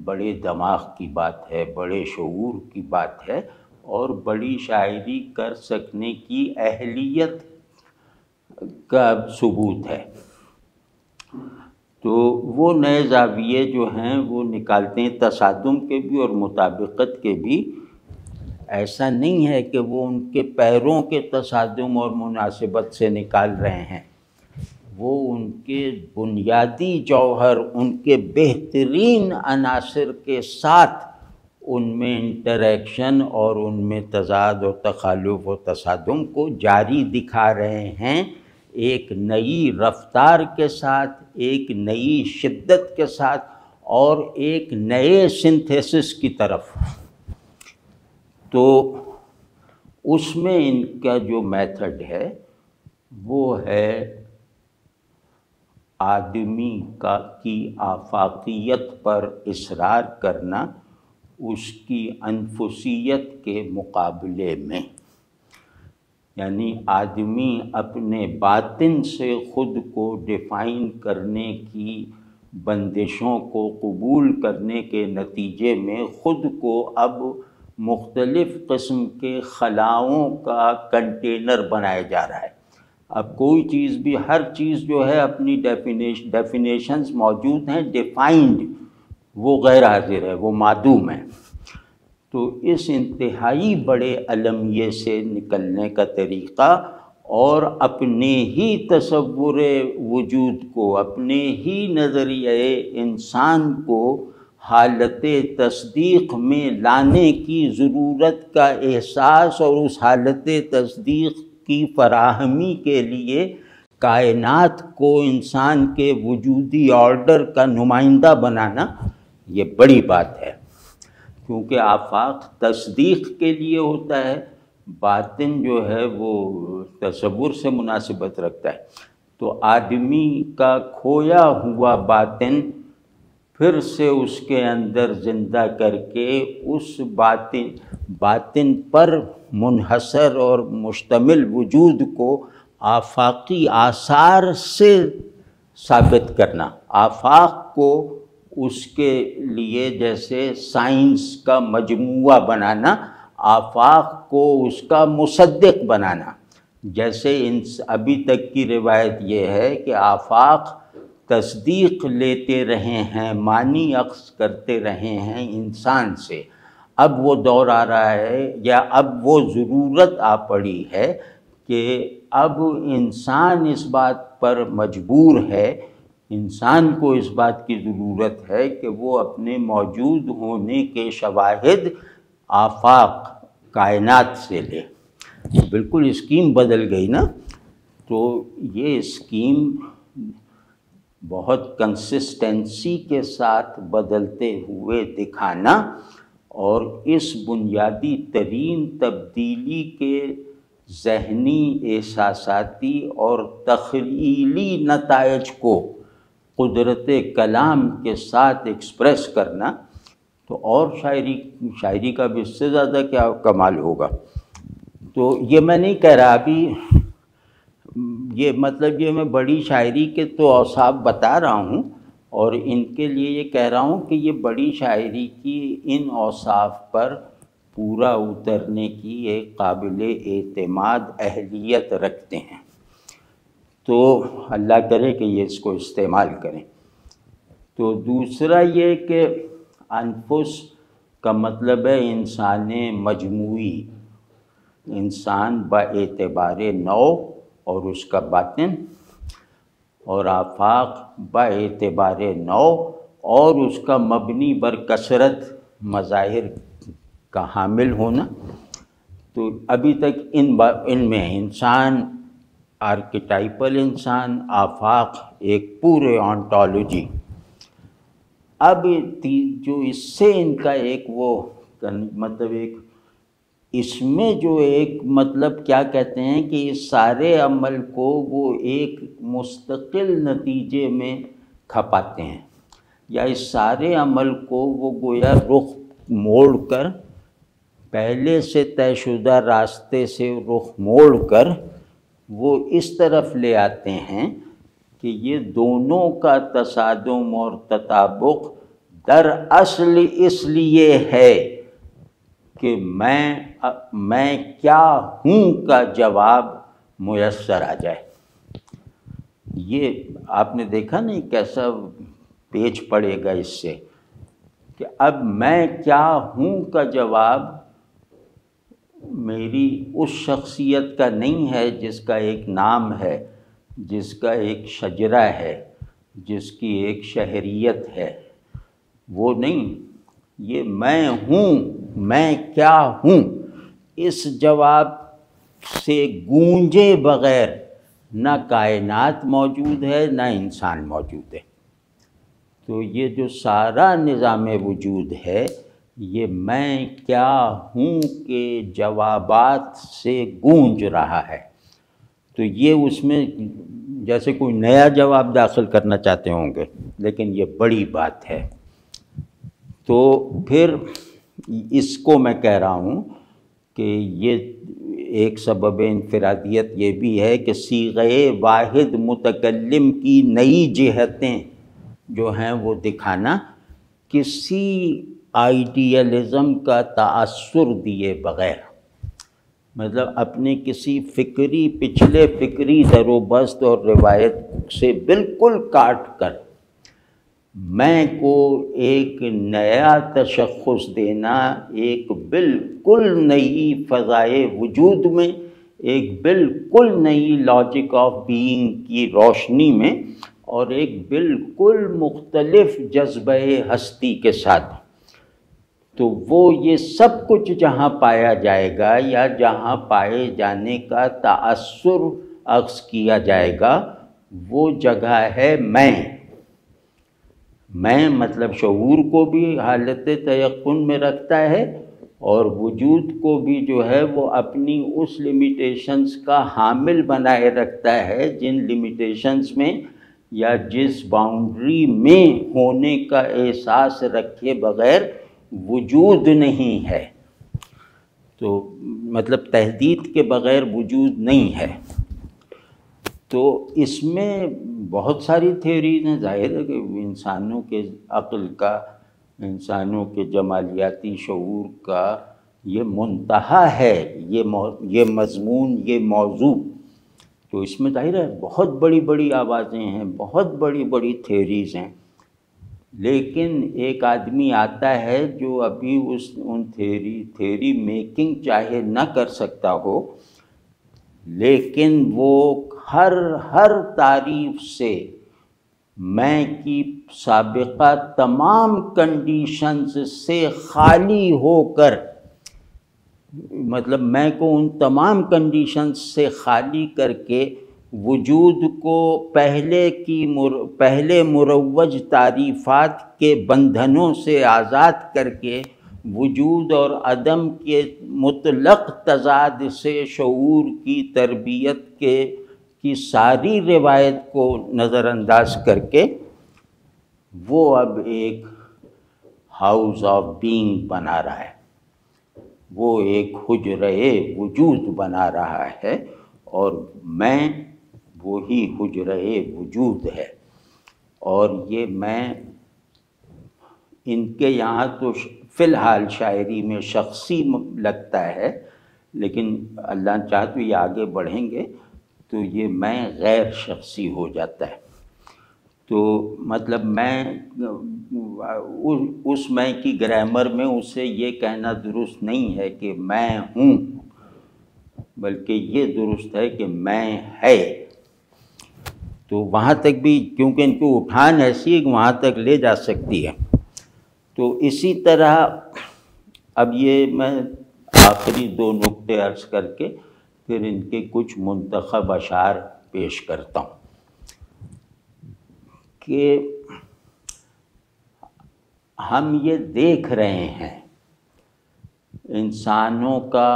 بڑے دماغ کی بات ہے، بڑے شعور کی بات ہے، اور بڑی شاعری کر سکنے کی اہلیت کا ثبوت ہے۔ تو وہ نئے زاویے جو ہیں وہ نکالتے ہیں، تصادم کے بھی اور مطابقت کے بھی۔ ایسا نہیں ہے کہ وہ ان کے پیروں کے تصادم اور مناسبت سے نکال رہے ہیں، وہ ان کے بنیادی جوہر، ان کے بہترین عناصر کے ساتھ ان میں انٹریکشن اور ان میں تضاد و تخالف و تصادم کو جاری دکھا رہے ہیں، ایک نئی رفتار کے ساتھ، ایک نئی شدت کے ساتھ، اور ایک نئے سنتھیسس کی طرف۔ تو اس میں ان کا جو میتھڈ ہے وہ ہے آدمی کی آفاقیت پر اصرار کرنا اس کی انفسیت کے مقابلے میں، یعنی آدمی اپنے باطن سے خود کو ڈیفائن کرنے کی بندشوں کو قبول کرنے کے نتیجے میں خود کو اب مختلف قسم کے خلاؤں کا کنٹینر بنایا جا رہا ہے۔ اب کوئی چیز بھی، ہر چیز جو ہے اپنی ڈیفینیشنز موجود ہیں، ڈیفائنڈ، وہ غیر حاضر ہے، وہ معدوم ہے۔ تو اس انتہائی بڑے المیے سے نکلنے کا طریقہ اور اپنے ہی تصور وجود کو، اپنے ہی نظریہ انسان کو حالت تصدیق میں لانے کی ضرورت کا احساس، اور اس حالت تصدیق کی فراہمی کے لیے کائنات کو انسان کے وجودی آرڈر کا نمائندہ بنانا، یہ بڑی بات ہے، کیونکہ آفاق تصدیق کے لیے ہوتا ہے، باطن جو ہے وہ تصور سے مناسبت رکھتا ہے۔ تو آدمی کا کھویا ہوا باطن پھر سے اس کے اندر زندہ کر کے اس باطن پر منحصر اور مشتمل وجود کو آفاقی آثار سے ثابت کرنا، آفاق کو اس کے لیے جیسے سائنس کا مجموعہ بنانا، آفاق کو اس کا مصدق بنانا۔ جیسے ابھی تک کی روایت یہ ہے کہ آفاق تصدیق لیتے رہے ہیں، معنی اخذ کرتے رہے ہیں انسان سے، اب وہ دور آ رہا ہے، یا اب وہ ضرورت آ پڑی ہے کہ اب انسان اس بات پر مجبور ہے، انسان کو اس بات کی ضرورت ہے کہ وہ اپنے موجود ہونے کے شواہد آفاق کائنات سے لے۔ بالکل اسکیم بدل گئی نا۔ تو یہ اسکیم بہت کنسسٹنسی کے ساتھ بدلتے ہوئے دکھانا، اور اس بنیادی ترین تبدیلی کے ذہنی، احساساتی اور تخیلی نتائج کو قدرت کلام کے ساتھ ایکسپریس کرنا، تو اور شاعری کا بھی اس سے زیادہ کیا کمال ہوگا۔ تو یہ میں نہیں کہہ رہا ابھی، یہ مطلب یہ میں بڑی شاعری کے تو اوصاف بتا رہا ہوں، اور ان کے لیے یہ کہہ رہا ہوں کہ یہ بڑی شاعری کی ان اوصاف پر پورا اترنے کی ایک قابل اعتماد اہلیت رکھتے ہیں۔ تو اللہ کرے کہ یہ اس کو استعمال کریں۔ تو دوسرا یہ کہ انفس کا مطلب ہے انسان مجموعی، انسان با اعتبار نوع اور اس کا باطن، اور آفاق با اعتبار نوع اور اس کا مبنی بر کثرت مظاہر کا حامل ہونا۔ تو ابھی تک ان میں انسان، آرکیٹائپل انسان، آفاق، ایک پورے آنٹولوجی۔ اب جو اس سے ان کا ایک وہ مطلب ایک اس میں جو ایک مطلب کیا کہتے ہیں کہ اس سارے عمل کو وہ ایک مستقل نتیجے میں کھپاتے ہیں، یا اس سارے عمل کو وہ گویا رخ موڑ کر، پہلے سے طے شدہ راستے سے رخ موڑ کر وہ اس طرف لے آتے ہیں کہ یہ دونوں کا تصادم اور تطابق دراصل اس لیے ہے کہ میں کیا ہوں کا جواب میسر آ جائے۔ یہ آپ نے دیکھا نہیں کیسا پیچ پڑے گا اس سے، کہ اب میں کیا ہوں کا جواب میری اس شخصیت کا نہیں ہے جس کا ایک نام ہے، جس کا ایک شجرہ ہے، جس کی ایک شہریت ہے، وہ نہیں، یہ میں ہوں، میں کیا ہوں، اس جواب سے گونجے بغیر نہ کائنات موجود ہے نہ انسان موجود ہے۔ تو یہ جو سارا نظام وجود ہے یہ میں کیا ہوں کے جوابات سے گونج رہا ہے۔ تو یہ اس میں جیسے کوئی نیا جواب داخل کرنا چاہتے ہوں گے، لیکن یہ بڑی بات ہے۔ تو پھر اس کو میں کہہ رہا ہوں کہ یہ ایک سبب انفرادیت یہ بھی ہے کہ صیغہ واحد متکلم کی نئی جہتیں جو ہیں وہ دکھانا، کسی آئیڈیالزم کا تأثر دیے بغیر، مطلب اپنے کسی پچھلے فکری در و بست اور روایت سے بالکل کاٹ کر میں کو ایک نیا تشخص دینا، ایک بالکل نئی فضائے وجود میں، ایک بالکل نئی لاجک آف بینگ کی روشنی میں، اور ایک بالکل مختلف جذبہ ہستی کے ساتھ۔ تو وہ یہ سب کچھ جہاں پایا جائے گا یا جہاں پائے جانے کا تأثر اخذ کیا جائے گا، وہ جگہ ہے میں مطلب شعور کو بھی حالت تیقن میں رکھتا ہے، اور وجود کو بھی جو ہے وہ اپنی اس لمیٹیشنز کا حامل بنائے رکھتا ہے جن لمیٹیشنز میں یا جس باؤنڈری میں ہونے کا احساس رکھے بغیر وجود نہیں ہے۔ تو مطلب تحدید کے بغیر وجود نہیں ہے۔ تو اس میں بہت ساری تھیوریز ہیں، ظاہر ہے کہ انسانوں کے عقل کا، انسانوں کے جمالیاتی شعور کا یہ منتہا ہے، یہ مضمون، یہ موضوع۔ تو اس میں ظاہر ہے بہت بڑی بڑی آوازیں ہیں، بہت بڑی بڑی تھیوریز ہیں، لیکن ایک آدمی آتا ہے جو ابھی ان تھیوری میکنگ چاہے نہ کر سکتا ہو، لیکن وہ ہر تعریف سے میں کی سابقہ تمام کنڈیشنز سے خالی ہو کر، مطلب میں کو ان تمام کنڈیشنز سے خالی کر کے وجود کو پہلے مروج تعریفات کے بندھنوں سے آزاد کر کے وجود اور عدم کے مطلق تضاد سے شعور کی تربیت کی ساری روایت کو نظر انداز کر کے وہ اب ایک ہاؤس آف بینگ بنا رہا ہے، وہ ایک حجرہ وجود بنا رہا ہے، اور میں وہی حجرہ وجود ہے۔ اور یہ میں ان کے یہاں تو فی الحال شاعری میں شخصی لگتا ہے، لیکن اللہ چاہے تو یہ آگے بڑھیں گے تو یہ میں غیر شخصی ہو جاتا ہے۔ تو مطلب میں اس میں کی گرامر میں اسے یہ کہنا درست نہیں ہے کہ میں ہوں، بلکہ یہ درست ہے کہ میں ہے۔ تو وہاں تک بھی کیونکہ ان کو اٹھان ایسی ہے کہ وہاں تک لے جا سکتی ہے۔ تو اسی طرح اب یہ میں آخری 2 نقطے عرض کر کے پھر ان کے کچھ منتخب اشعار پیش کرتا ہوں کہ ہم یہ دیکھ رہے ہیں انسانوں کا،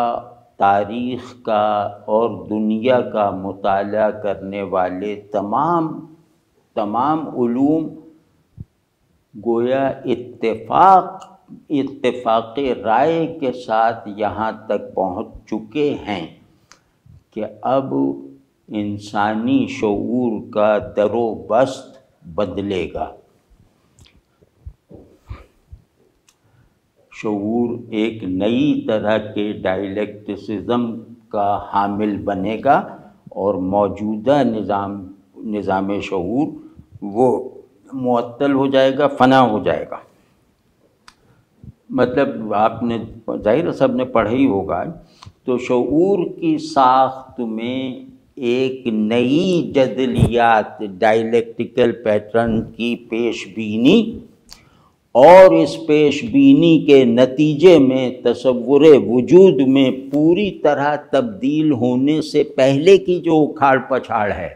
تاریخ کا اور دنیا کا مطالعہ کرنے والے تمام علوم گویا اتفاق رائے کے ساتھ یہاں تک پہنچ چکے ہیں کہ اب انسانی شعور کا در و بست بدلے گا۔ شعور ایک نئی طرح کے ڈائلیکٹسزم کا حامل بنے گا اور موجودہ نظام شعور وہ معطل ہو جائے گا، فنا ہو جائے گا۔ مطلب آپ نے ظاہر سب نے پڑھا ہی ہوگا، تو شعور کی ساخت میں ایک نئی جدلیات، ڈائلیکٹیکل پیٹرن کی پیش بینی، اور اس پیش بینی کے نتیجے میں تصور وجود میں پوری طرح تبدیل ہونے سے پہلے کی جو اکھاڑ پچھاڑ ہے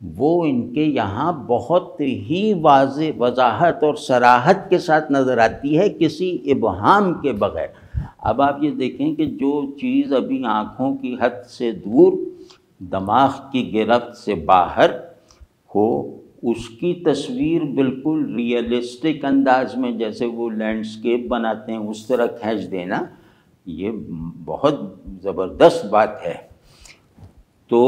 وہ ان کے یہاں بہت ہی واضح وضاحت اور صراحت کے ساتھ نظر آتی ہے، کسی ابہام کے بغیر۔ اب آپ یہ دیکھیں کہ جو چیز ابھی آنکھوں کی حد سے دور، دماغ کی گرفت سے باہر ہو، اس کی تصویر بالکل ریئلسٹک انداز میں جیسے وہ لینڈسکیپ بناتے ہیں اس طرح کھینچ دینا، یہ بہت زبردست بات ہے۔ تو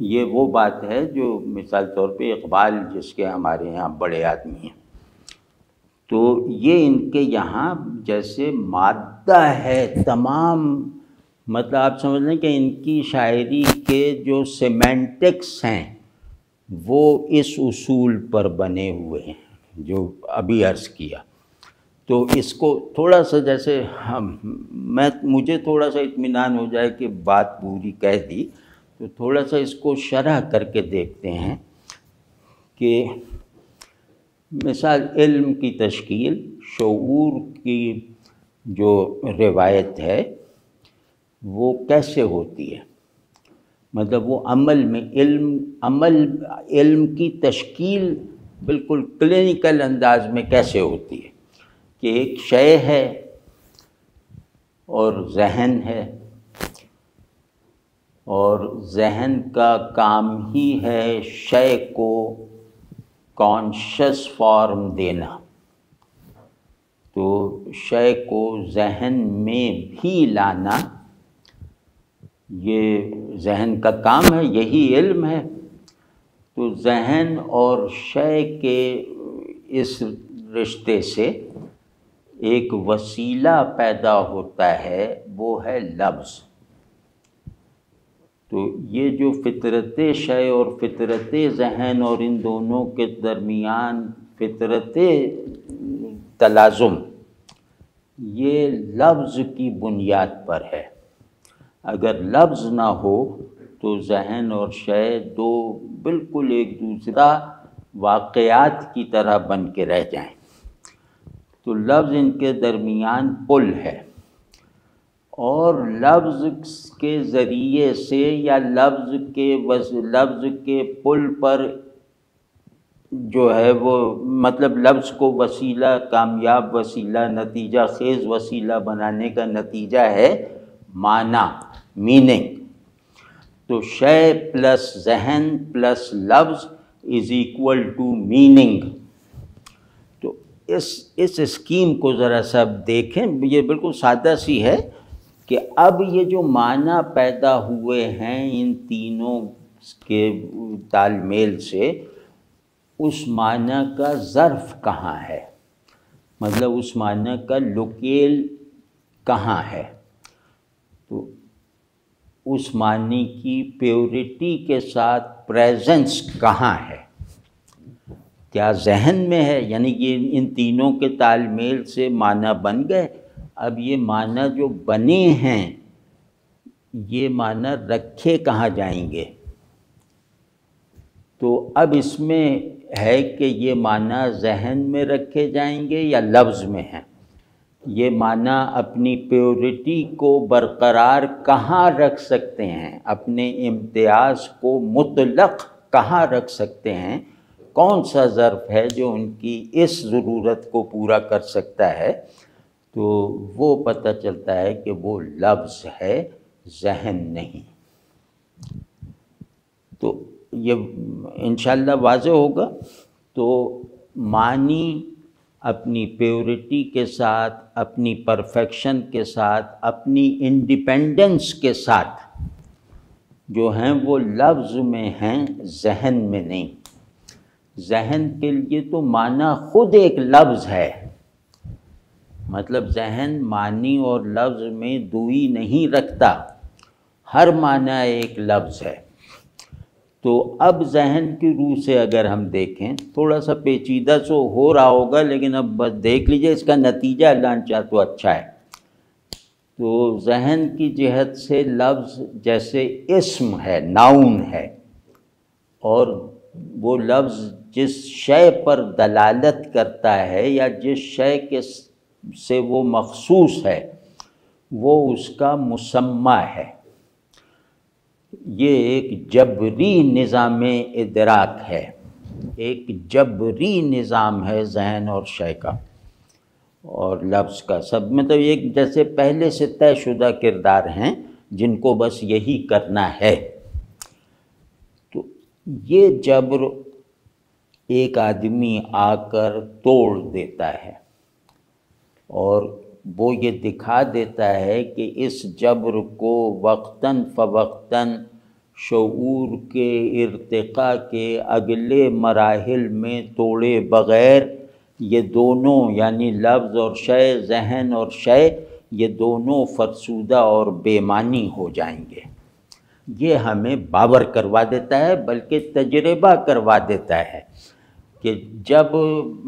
یہ وہ بات ہے جو مثال طور پہ اقبال جس کے ہمارے یہاں بڑے آدمی ہیں، تو یہ ان کے یہاں جیسے مادہ ہے تمام، مطلب آپ سمجھ لیں کہ ان کی شاعری کے جو سیمینٹکس ہیں وہ اس اصول پر بنے ہوئے ہیں جو ابھی عرض کیا۔ تو اس کو تھوڑا سا جیسے مجھے تھوڑا سا اطمینان ہو جائے کہ بات پوری کہہ دی، تو تھوڑا سا اس کو شرح کر کے دیکھتے ہیں کہ مثال علم کی تشکیل، شعور کی جو روایت ہے وہ کیسے ہوتی ہے، مطلب وہ عمل میں علم کی تشکیل بالکل کلینکل انداز میں کیسے ہوتی ہے کہ ایک شے ہے اور ذہن ہے، اور ذہن کا کام ہی ہے شے کو کانشس فارم دینا، تو شے کو ذہن میں بھی لانا یہ ذہن کا کام ہے، یہی علم ہے۔ تو ذہن اور شے کے اس رشتے سے ایک وسیلہ پیدا ہوتا ہے، وہ ہے لفظ۔ تو یہ جو فطرت شے اور فطرت ذہن اور ان دونوں کے درمیان فطرت تلازم، یہ لفظ کی بنیاد پر ہے۔ اگر لفظ نہ ہو تو ذہن اور شے دو بالکل ایک دوسرا واقعات کی طرح بن کے رہ جائیں، تو لفظ ان کے درمیان پل ہے، اور لفظ کے ذریعے سے یا لفظ کے پل پر جو ہے وہ مطلب لفظ کو وسیلہ، کامیاب وسیلہ، نتیجہ خیز وسیلہ بنانے کا نتیجہ ہے معنی، میننگ۔ تو شے پلس ذہن پلس لفظ از ایکول ٹو میننگ۔ تو اس اسکیم کو ذرا سا دیکھیں، یہ بالکل سادہ سی ہے کہ اب یہ جو معنی پیدا ہوئے ہیں ان تینوں کے تال میل سے، اس معنی کا ظرف کہاں ہے، مطلب اس معنی کا لوکیل کہاں ہے، تو اس معنی کی پیورٹی کے ساتھ پریزنس کہاں ہے، کیا ذہن میں ہے؟ یعنی یہ ان تینوں کے تال میل سے معنی بن گئے۔ اب یہ معنی جو بنے ہیں یہ معنی رکھے کہاں جائیں گے؟ تو اب اس میں ہے کہ یہ معنی ذہن میں رکھے جائیں گے یا لفظ میں ہیں؟ یہ معنی اپنی پیورٹی کو برقرار کہاں رکھ سکتے ہیں؟ اپنے امتیاز کو مطلق کہاں رکھ سکتے ہیں؟ کون سا ظرف ہے جو ان کی اس ضرورت کو پورا کر سکتا ہے؟ تو وہ پتہ چلتا ہے کہ وہ لفظ ہے، ذہن نہیں۔ تو یہ انشاءاللہ واضح ہوگا۔ تو معنی اپنی پیورٹی کے ساتھ، اپنی پرفیکشن کے ساتھ، اپنی انڈیپینڈنس کے ساتھ جو ہیں وہ لفظ میں ہیں، ذہن میں نہیں۔ ذہن کے لیے تو معنی خود ایک لفظ ہے، مطلب ذہن معنی اور لفظ میں دوئی نہیں رکھتا، ہر معنی ایک لفظ ہے۔ تو اب ذہن کی روح سے اگر ہم دیکھیں، تھوڑا سا پیچیدہ سو ہو رہا ہوگا لیکن اب بس دیکھ لیجئے، اس کا نتیجہ اللہ چاہ تو اچھا ہے۔ تو ذہن کی جہت سے لفظ جیسے اسم ہے، ناؤن ہے، اور وہ لفظ جس شے پر دلالت کرتا ہے یا جس شے کے سے وہ مخصوص ہے وہ اس کا مسمى ہے۔ یہ ایک جبری نظام ادراک ہے، ایک جبری نظام ہے ذہن اور شے کا اور لفظ کا، سب میں تو ایک جیسے پہلے سے طے شدہ کردار ہیں جن کو بس یہی کرنا ہے۔ تو یہ جبر ایک آدمی آ کر توڑ دیتا ہے اور وہ یہ دکھا دیتا ہے کہ اس جبر کو وقتاً فوقتاً شعور کے ارتقاء کے اگلے مراحل میں توڑے بغیر یہ دونوں یعنی لفظ اور شے، ذہن اور شے، یہ دونوں فرسودہ اور بے معنی ہو جائیں گے۔ یہ ہمیں باور کروا دیتا ہے، بلکہ تجربہ کروا دیتا ہے کہ جب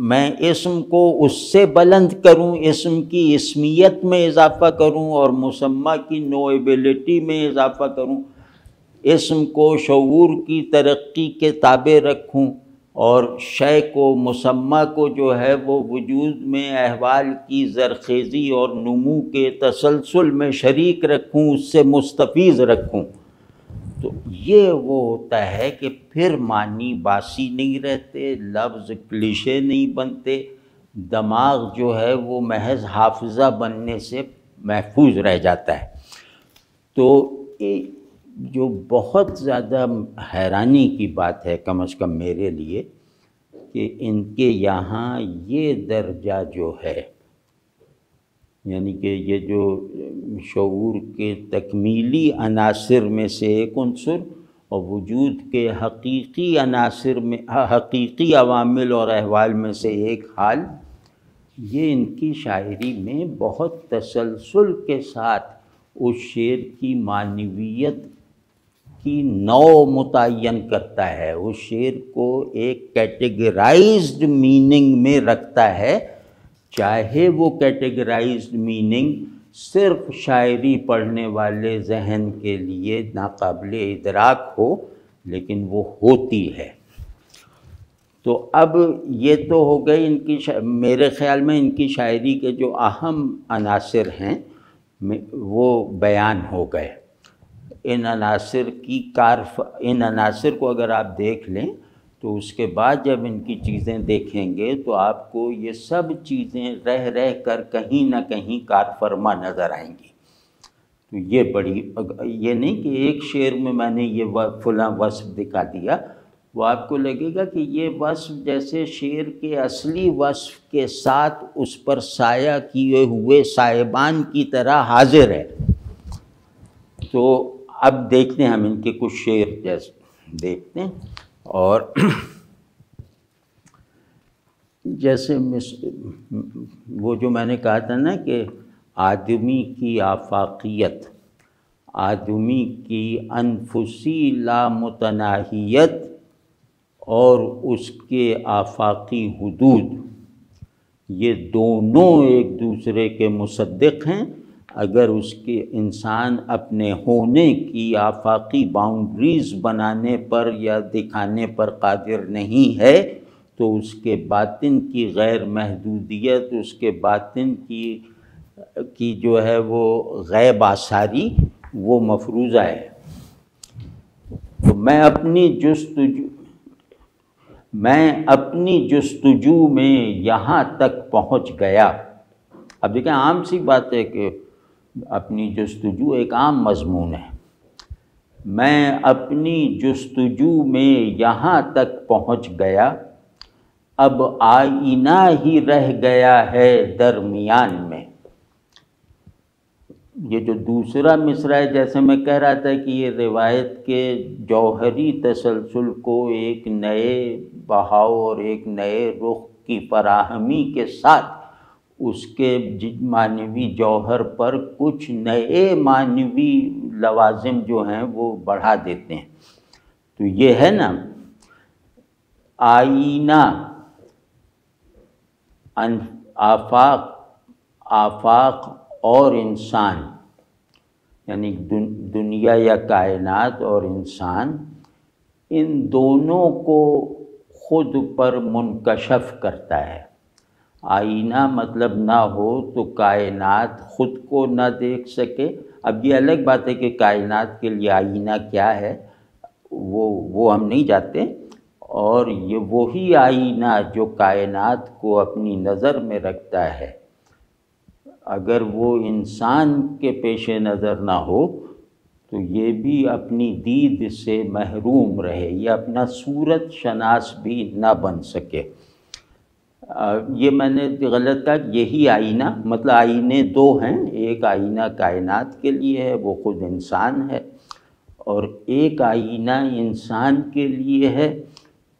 میں اسم کو اس سے بلند کروں، اسم کی اسمیت میں اضافہ کروں اور مسمى کی نوعیبلٹی میں اضافہ کروں، اسم کو شعور کی ترقی کے تابع رکھوں اور شے کو، مسمى کو جو ہے وہ وجود میں احوال کی زرخیزی اور نمو کے تسلسل میں شریک رکھوں، اس سے مستفیض رکھوں، تو یہ وہ ہوتا ہے کہ پھر معنی باسی نہیں رہتے، لفظ کلیشے نہیں بنتے، دماغ جو ہے وہ محض حافظہ بننے سے محفوظ رہ جاتا ہے۔ تو جو بہت زیادہ حیرانی کی بات ہے کم از کم میرے لیے کہ ان کے یہاں یہ درجہ جو ہے، یعنی کہ یہ جو شعور کے تکمیلی عناصر میں سے ایک عنصر اور وجود کے حقیقی عناصر میں، حقیقی عوامل اور احوال میں سے ایک حال، یہ ان کی شاعری میں بہت تسلسل کے ساتھ اس شعر کی معنویت کی نوع متعین کرتا ہے، اس شعر کو ایک کیٹیگرائزڈ میننگ میں رکھتا ہے، چاہے وہ کیٹیگرائزڈ میننگ صرف شاعری پڑھنے والے ذہن کے لیے ناقابل ادراک ہو، لیکن وہ ہوتی ہے۔ تو اب یہ تو ہو گئی ان کی میرے خیال میں ان کی شاعری کے جو اہم عناصر ہیں وہ بیان ہو گئے۔ ان عناصر کو اگر آپ دیکھ لیں تو اس کے بعد جب ان کی چیزیں دیکھیں گے تو آپ کو یہ سب چیزیں رہ رہ کر کہیں نہ کہیں کار فرما نظر آئیں گی۔ تو یہ بڑی، یہ نہیں کہ ایک شعر میں نے یہ فلاں وصف دکھا دیا، وہ آپ کو لگے گا کہ یہ وصف جیسے شعر کے اصلی وصف کے ساتھ اس پر سایہ کیے ہوئے سائبان کی طرح حاضر ہے۔ تو اب دیکھتے ہیں ہم ان کے کچھ شعر جیسے دیکھتے ہیں، اور جیسے وہ جو میں نے کہا تھا نا کہ آدمی کی آفاقیت، آدمی کی انفسی لامتناہیت اور اس کے آفاقی حدود، یہ دونوں ایک دوسرے کے مصدق ہیں۔ اگر اس کے انسان اپنے ہونے کی آفاقی باؤنڈریز بنانے پر یا دکھانے پر قادر نہیں ہے تو اس کے باطن کی غیر محدودیت، اس کے باطن کی جو ہے وہ غیب آثاری، وہ مفروضہ ہے۔ تو میں اپنی جستجو میں یہاں تک پہنچ گیا۔ اب دیکھیں عام سی بات ہے کہ اپنی جستجو ایک عام مضمون ہے۔ میں اپنی جستجو میں یہاں تک پہنچ گیا، اب آئینہ ہی رہ گیا ہے درمیان میں۔ یہ جو دوسرا مصرع ہے، جیسے میں کہہ رہا تھا کہ یہ روایت کے جوہری تسلسل کو ایک نئے بہاؤ اور ایک نئے رخ کی فراہمی کے ساتھ اس کے معنوی جوہر پر کچھ نئے معنوی لوازم جو ہیں وہ بڑھا دیتے ہیں۔ تو یہ ہے نا آئینہ، آفاق اور انسان، یعنی دنیا یا کائنات اور انسان، ان دونوں کو خود پر منکشف کرتا ہے۔ آئینہ مطلب نہ ہو تو کائنات خود کو نہ دیکھ سکے۔ اب یہ الگ بات ہے کہ کائنات کے لیے آئینہ کیا ہے وہ ہم نہیں جانتے، اور یہ وہی آئینہ جو کائنات کو اپنی نظر میں رکھتا ہے، اگر وہ انسان کے پیش نظر نہ ہو تو یہ بھی اپنی دید سے محروم رہے، یہ اپنا صورت شناس بھی نہ بن سکے۔ یہ میں نے غلط کہا، یہی آئینہ، مطلب آئینے دو ہیں، ایک آئینہ کائنات کے لیے ہے، وہ خود انسان ہے، اور ایک آئینہ انسان کے لیے ہے،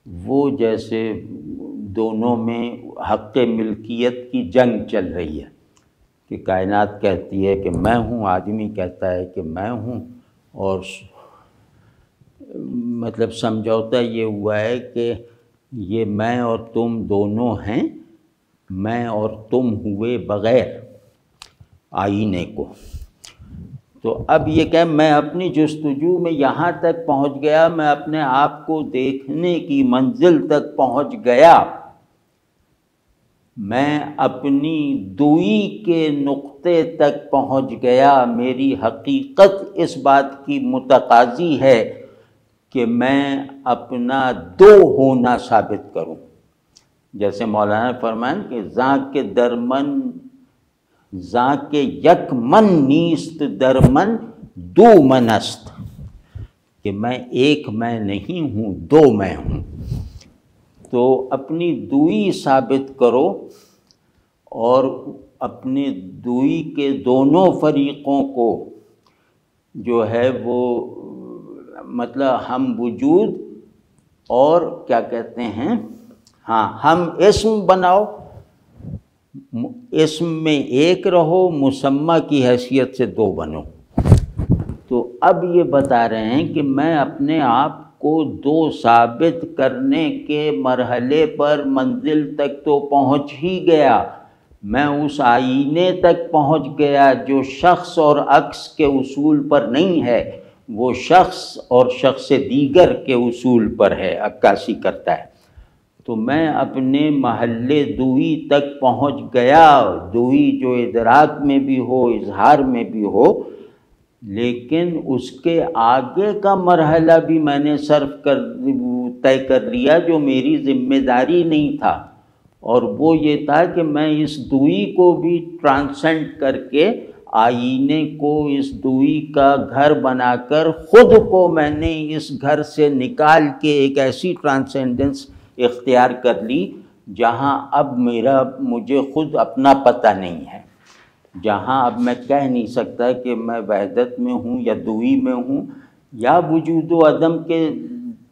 وہ جیسے دونوں میں حق ملکیت کی جنگ چل رہی ہے کہ کائنات کہتی ہے کہ میں ہوں، آدمی کہتا ہے کہ میں ہوں، اور مطلب سمجھوتا یہ ہوا ہے کہ یہ میں اور تم دونوں ہیں، میں اور تم ہوئے بغیر آئینے کو۔ تو اب یہ کہ میں اپنی جستجو میں یہاں تک پہنچ گیا، میں اپنے آپ کو دیکھنے کی منزل تک پہنچ گیا، میں اپنی دوئی کے نقطے تک پہنچ گیا۔ میری حقیقت اس بات کی متقاضی ہے کہ میں اپنا دو ہونا ثابت کروں۔ جیسے مولانا فرمائیں کہ زاں کے درمن، زاں کے یک من نیست درمن دو من است، کہ میں ایک میں نہیں ہوں، دو میں ہوں۔ تو اپنی دوئی ثابت کرو، اور اپنی دوئی کے دونوں فریقوں کو جو ہے وہ مطلب ہم وجود اور کیا کہتے ہیں، ہاں ہم اسم بناؤ، اسم میں ایک رہو، مسمى کی حیثیت سے دو بنو۔ تو اب یہ بتا رہے ہیں کہ میں اپنے آپ کو دو ثابت کرنے کے مرحلے پر منزل تک تو پہنچ ہی گیا، میں اس آئینے تک پہنچ گیا جو شخص اور عکس کے اصول پر نہیں ہے، وہ شخص اور شخص دیگر کے اصول پر ہے، عکاسی کرتا ہے۔ تو میں اپنے محلے دوئی تک پہنچ گیا، دوئی جو ادراک میں بھی ہو، اظہار میں بھی ہو، لیکن اس کے آگے کا مرحلہ بھی میں نے طے کر لیا جو میری ذمہ داری نہیں تھا، اور وہ یہ تھا کہ میں اس دوئی کو بھی ٹرانسینڈ کر کے آئینے کو اس دوئی کا گھر بنا کر خود کو میں نے اس گھر سے نکال کے ایک ایسی ٹرانسینڈنس اختیار کر لی جہاں اب مجھے خود اپنا پتہ نہیں ہے، جہاں اب میں کہہ نہیں سکتا کہ میں وحدت میں ہوں یا دوئی میں ہوں یا وجود و عدم کے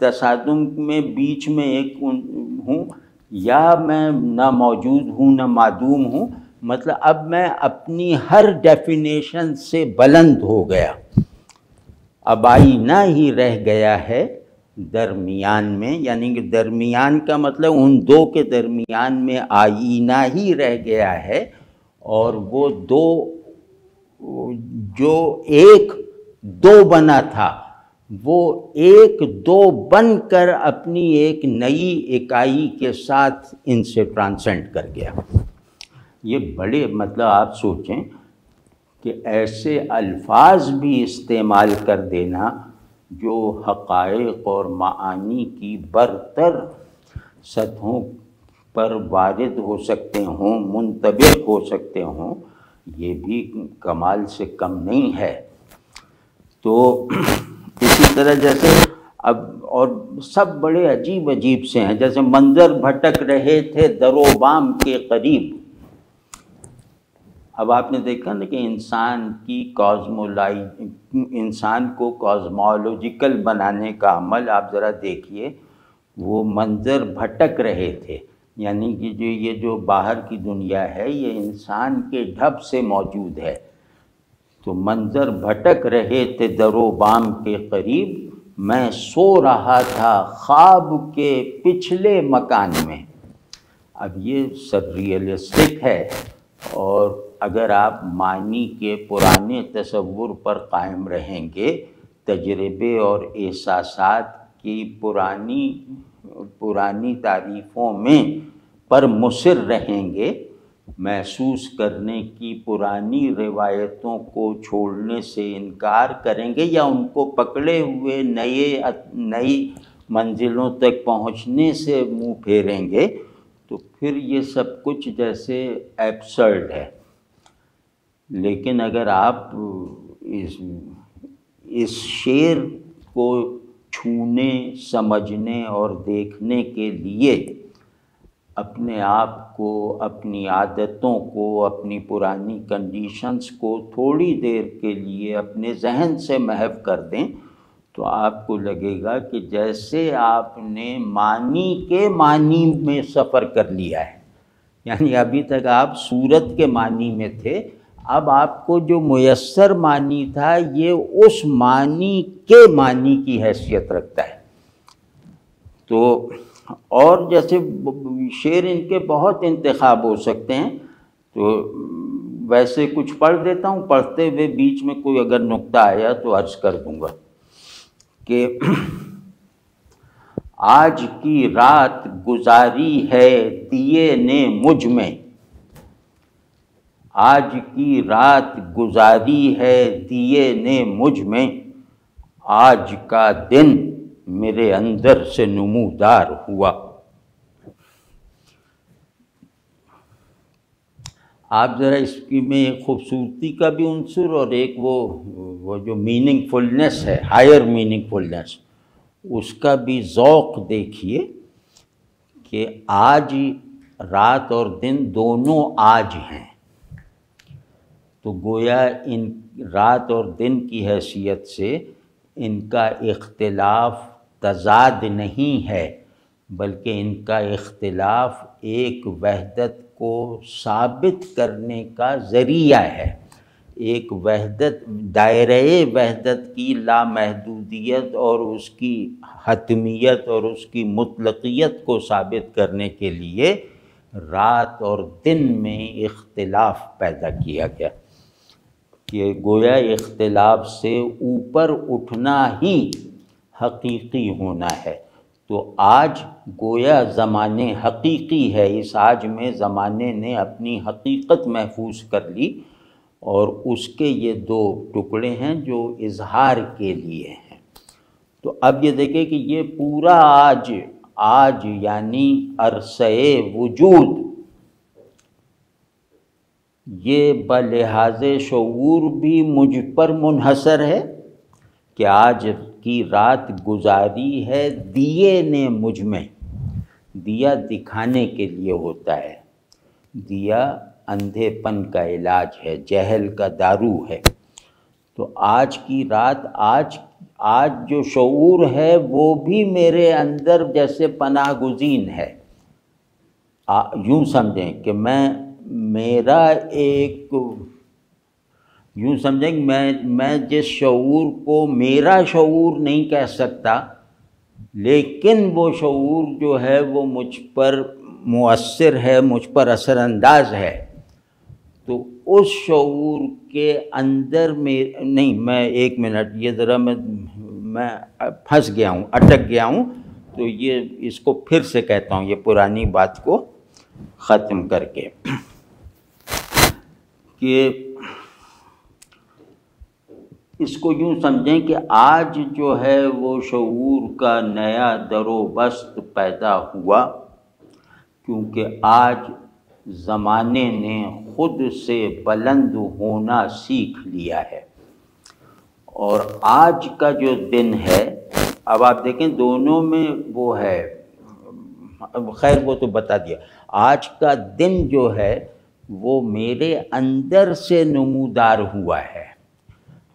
تصادم میں بیچ میں ایک ہوں، یا میں نہ موجود ہوں نہ معدوم ہوں۔ مطلب اب میں اپنی ہر ڈیفینیشن سے بلند ہو گیا، اب آئینہ ہی رہ گیا ہے درمیان میں، یعنی کہ درمیان کا مطلب ان دو کے درمیان میں آئینہ ہی رہ گیا ہے، اور وہ دو جو ایک دو بنا تھا وہ ایک دو بن کر اپنی ایک نئی اکائی کے ساتھ ان سے ٹرانسینڈ کر گیا۔ یہ بڑے مطلب آپ سوچیں کہ ایسے الفاظ بھی استعمال کر دینا جو حقائق اور معانی کی برتر سطحوں پر وارد ہو سکتے ہوں، منطبق ہو سکتے ہوں، یہ بھی کمال سے کم نہیں ہے۔ تو اسی طرح جیسے اب اور سب بڑے عجیب عجیب سے ہیں، جیسے منظر بھٹک رہے تھے در و بام کے قریب۔ اب آپ نے دیکھا نا کہ انسان کو کازمولوجیکل بنانے کا عمل آپ ذرا دیکھیے، وہ منظر بھٹک رہے تھے، یعنی کہ یہ جو باہر کی دنیا ہے یہ انسان کے ڈھب سے موجود ہے۔ تو منظر بھٹک رہے تھے در و بام کے قریب، میں سو رہا تھا خواب کے پچھلے مکان میں۔ اب یہ سرریلسٹک ہے، اور اگر آپ معنی کے پرانے تصور پر قائم رہیں گے، تجربے اور احساسات کی پرانی تعریفوں میں پر مصر رہیں گے، محسوس کرنے کی پرانی روایتوں کو چھوڑنے سے انکار کریں گے، یا ان کو پکڑے ہوئے نئی منزلوں تک پہنچنے سے منہ پھیریں گے، تو پھر یہ سب کچھ جیسے ایبسرڈ ہے۔ لیکن اگر آپ اس شعر کو چھونے، سمجھنے اور دیکھنے کے لیے اپنے آپ کو، اپنی عادتوں کو، اپنی پرانی کنڈیشنز کو تھوڑی دیر کے لیے اپنے ذہن سے محو کر دیں، تو آپ کو لگے گا کہ جیسے آپ نے معنی کے معنی میں سفر کر لیا ہے۔ یعنی ابھی تک آپ صورت کے معنی میں تھے، اب آپ کو جو میسر معنی تھا یہ اس معنی کے معنی کی حیثیت رکھتا ہے۔ تو اور جیسے شعر ان کے بہت انتخاب ہو سکتے ہیں، تو ویسے کچھ پڑھ دیتا ہوں، پڑھتے ہوئے بیچ میں کوئی اگر نقطہ آیا تو عرض کر دوں گا کہ آج کی رات گزاری ہے دیے نے مجھ میں، آج کی رات گزاری ہے دیے نے مجھ میں، آج کا دن میرے اندر سے نمودار ہوا۔ آپ ذرا اس کی میں ایک خوبصورتی کا بھی عنصر اور ایک وہ جو میننگ فلنس ہے، ہائر میننگ فلنس، اس کا بھی ذوق دیکھیے کہ آج رات اور دن دونوں آج ہیں، تو گویا ان رات اور دن کی حیثیت سے ان کا اختلاف تضاد نہیں ہے، بلکہ ان کا اختلاف ایک وحدت کو ثابت کرنے کا ذریعہ ہے، ایک وحدت، دائرہ وحدت کی لامحدودیت اور اس کی حتمیت اور اس کی مطلقیت کو ثابت کرنے کے لیے رات اور دن میں اختلاف پیدا کیا گیا، کہ گویا اختلاف سے اوپر اٹھنا ہی حقیقی ہونا ہے۔ تو آج گویا زمانے حقیقی ہے، اس آج میں زمانے نے اپنی حقیقت محفوظ کر لی، اور اس کے یہ دو ٹکڑے ہیں جو اظہار کے لیے ہیں۔ تو اب یہ دیکھیں کہ یہ پورا آج یعنی عرصہ وجود، یہ بلحاظ شعور بھی مجھ پر منحصر ہے کہ آج کی رات گزاری ہے دیے نے مجھ میں۔ دیا دکھانے کے لیے ہوتا ہے، دیا اندھے پن کا علاج ہے، جہل کا دارو ہے۔ تو آج کی رات، آج جو شعور ہے وہ بھی میرے اندر جیسے پناہ گزین ہے۔ یوں سمجھیں کہ میرا ایک، یوں سمجھیں کہ میں جس شعور کو میرا شعور نہیں کہہ سکتا، لیکن وہ شعور جو ہے وہ مجھ پر مؤثر ہے، مجھ پر اثر انداز ہے، تو اس شعور کے اندر میں ایک منٹ، یہ ذرا میں پھنس گیا ہوں، اٹک گیا ہوں، تو یہ اس کو پھر سے کہتا ہوں، یہ پرانی بات کو ختم کر کے، کہ اس کو یوں سمجھیں کہ آج جو ہے وہ شعور کا نیا در و بست پیدا ہوا، کیونکہ آج زمانے نے خود سے بلند ہونا سیکھ لیا ہے، اور آج کا جو دن ہے، اب آپ دیکھیں دونوں میں وہ ہے، خیر وہ تو بتا دیا، آج کا دن جو ہے وہ میرے اندر سے نمودار ہوا ہے،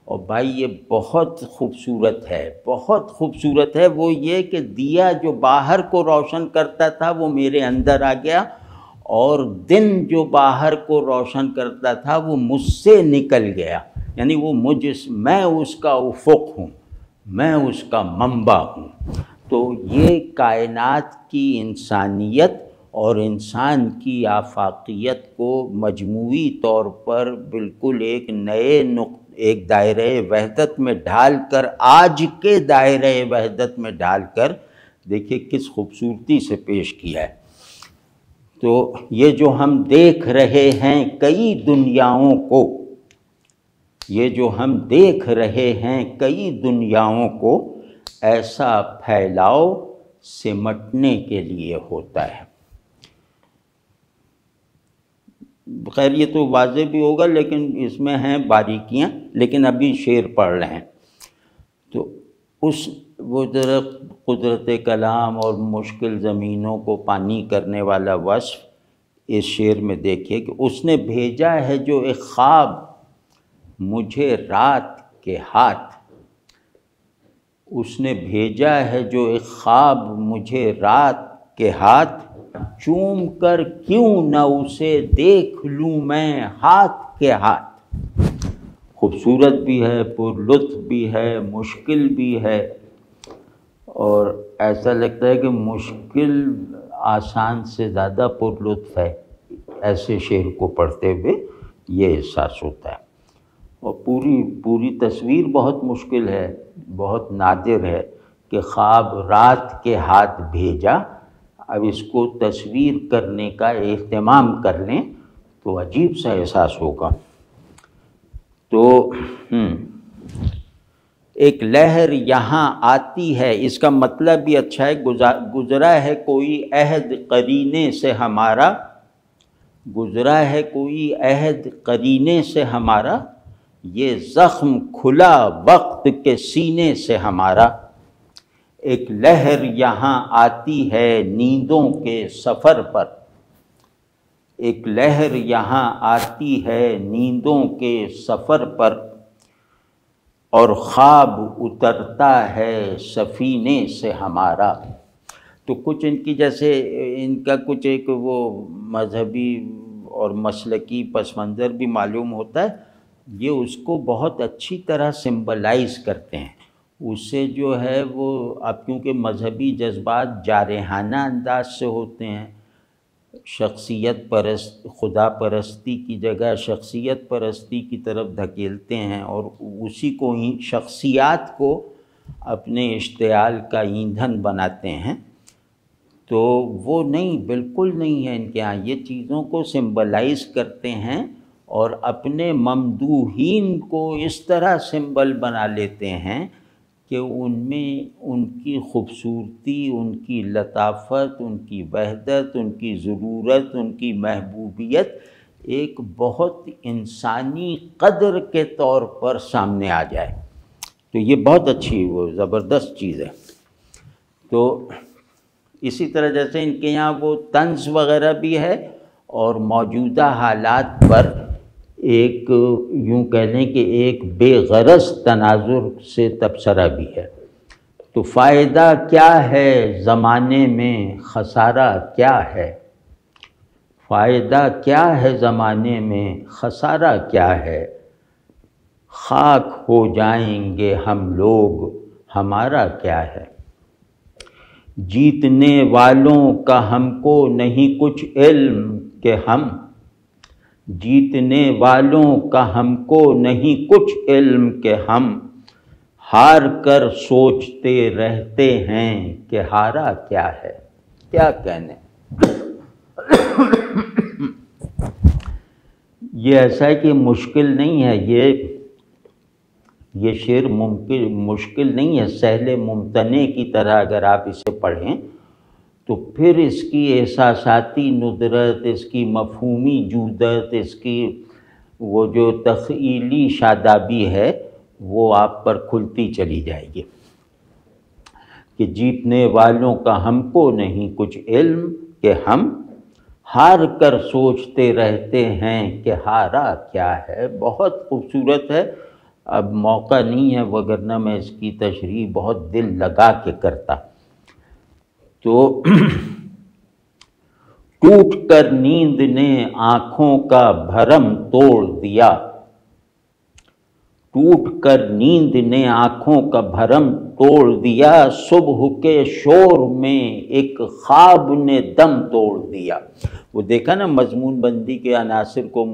اور بھائی یہ بہت خوبصورت ہے، بہت خوبصورت ہے، وہ یہ کہ دیا جو باہر کو روشن کرتا تھا وہ میرے اندر آ گیا، اور دن جو باہر کو روشن کرتا تھا وہ مجھ سے نکل گیا، یعنی وہ میں اس کا افق ہوں، میں اس کا منبع ہوں۔ تو یہ کائنات کی انسانیت اور انسان کی آفاقیت کو مجموعی طور پر بالکل ایک دائرہ وحدت میں ڈھال کر، آج کے دائرہ وحدت میں ڈھال کر دیکھیے کس خوبصورتی سے پیش کیا ہے۔ تو یہ جو ہم دیکھ رہے ہیں کئی دنیاؤں کو، یہ جو ہم دیکھ رہے ہیں کئی دنیاؤں کو، ایسا پھیلاؤ سمٹنے کے لیے ہوتا ہے۔ خیر یہ تو واضح بھی ہوگا، لیکن اس میں ہیں باریکیاں، لیکن ابھی شعر پڑھ رہے ہیں تو وہ ذرا قدرت کلام اور مشکل زمینوں کو پانی کرنے والا وصف اس شعر میں دیکھیے کہ اس نے بھیجا ہے جو ایک خواب مجھے رات کے ہاتھ، اس نے بھیجا ہے جو ایک خواب مجھے رات کے ہاتھ، چوم کر کیوں نہ اسے دیکھ لوں میں ہاتھ کے ہاتھ۔ خوبصورت بھی ہے، پر لطف بھی ہے، مشکل بھی ہے، اور ایسا لگتا ہے کہ مشکل آسان سے زیادہ پر لطف ہے، ایسے شعر کو پڑھتے ہوئے یہ احساس ہوتا ہے، اور پوری تصویر بہت مشکل ہے، بہت نادر ہے کہ خواب رات کے ہاتھ بھیجا، اب اس کو تصویر کرنے کا اہتمام کر لیں تو عجیب سا احساس ہوگا۔ تو ایک لہر یہاں آتی ہے، اس کا مطلب بھی اچھا ہے، گزرا ہے کوئی عہد قرینے سے ہمارا، گزرا ہے کوئی عہد قرینے سے ہمارا، یہ زخم کھلا وقت کے سینے سے ہمارا، ایک لہر یہاں آتی ہے نیندوں کے سفر پر، ایک لہر یہاں آتی ہے نیندوں کے سفر پر، اور خواب اترتا ہے سفینے سے ہمارا۔ تو کچھ ان کی جیسے ان کا کچھ ایک وہ مذہبی اور مسلکی پس منظر بھی معلوم ہوتا ہے، یہ اس کو بہت اچھی طرح سمبلائز کرتے ہیں، اس سے جو ہے وہ اب کیونکہ مذہبی جذبات جارحانہ انداز سے ہوتے ہیں، خدا پرستی کی جگہ شخصیت پرستی کی طرف دھکیلتے ہیں، اور اسی کو شخصیات کو اپنے اشتعال کا ایندھن بناتے ہیں، تو وہ نہیں، بالکل نہیں ہے ان کے ہاں، یہ چیزوں کو سمبلائز کرتے ہیں اور اپنے ممدوحین کو اس طرح سمبل بنا لیتے ہیں کہ ان میں ان کی خوبصورتی، ان کی لطافت، ان کی وحدت، ان کی ضرورت، ان کی محبوبیت ایک بہت انسانی قدر کے طور پر سامنے آ جائے، تو یہ بہت اچھی وہ زبردست چیز ہے۔ تو اسی طرح جیسے ان کے یہاں وہ طنز وغیرہ بھی ہے، اور موجودہ حالات پر ایک یوں کہہ لیں کہ ایک بے غرض تناظر سے تبصرہ بھی ہے۔ تو فائدہ کیا ہے زمانے میں، خسارہ کیا ہے، فائدہ کیا ہے زمانے میں، خسارہ کیا ہے، خاک ہو جائیں گے ہم لوگ، ہمارا کیا ہے۔ جیتنے والوں کا ہم کو نہیں کچھ علم کہ ہم، جیتنے والوں کا ہم کو نہیں کچھ علم کہ ہم ہار کر سوچتے رہتے ہیں کہ ہارا کیا ہے۔ کیا کہنے، یہ ایسا ہے کہ مشکل نہیں ہے، یہ شعر مشکل نہیں ہے، سہل ممتنع کی طرح اگر آپ اسے پڑھیں تو پھر اس کی احساساتی ندرت، اس کی مفہومی جودت، اس کی وہ جو تخیلی شادابی ہے وہ آپ پر کھلتی چلی جائے گی کہ جیتنے والوں کا ہم کو نہیں کچھ علم کہ ہم ہار کر سوچتے رہتے ہیں کہ ہارا کیا ہے۔ بہت خوبصورت ہے، اب موقع نہیں ہے وگرنہ میں اس کی تشریح بہت دل لگا کے کرتا۔ تو ٹوٹ کر نیند نے آنکھوں کا بھرم توڑ دیا، ٹوٹ کر نیند نے آنکھوں کا بھرم توڑ دیا، صبح کے شور میں ایک خواب نے دم توڑ دیا۔ وہ دیکھا نا مضمون بندی کے عناصر کو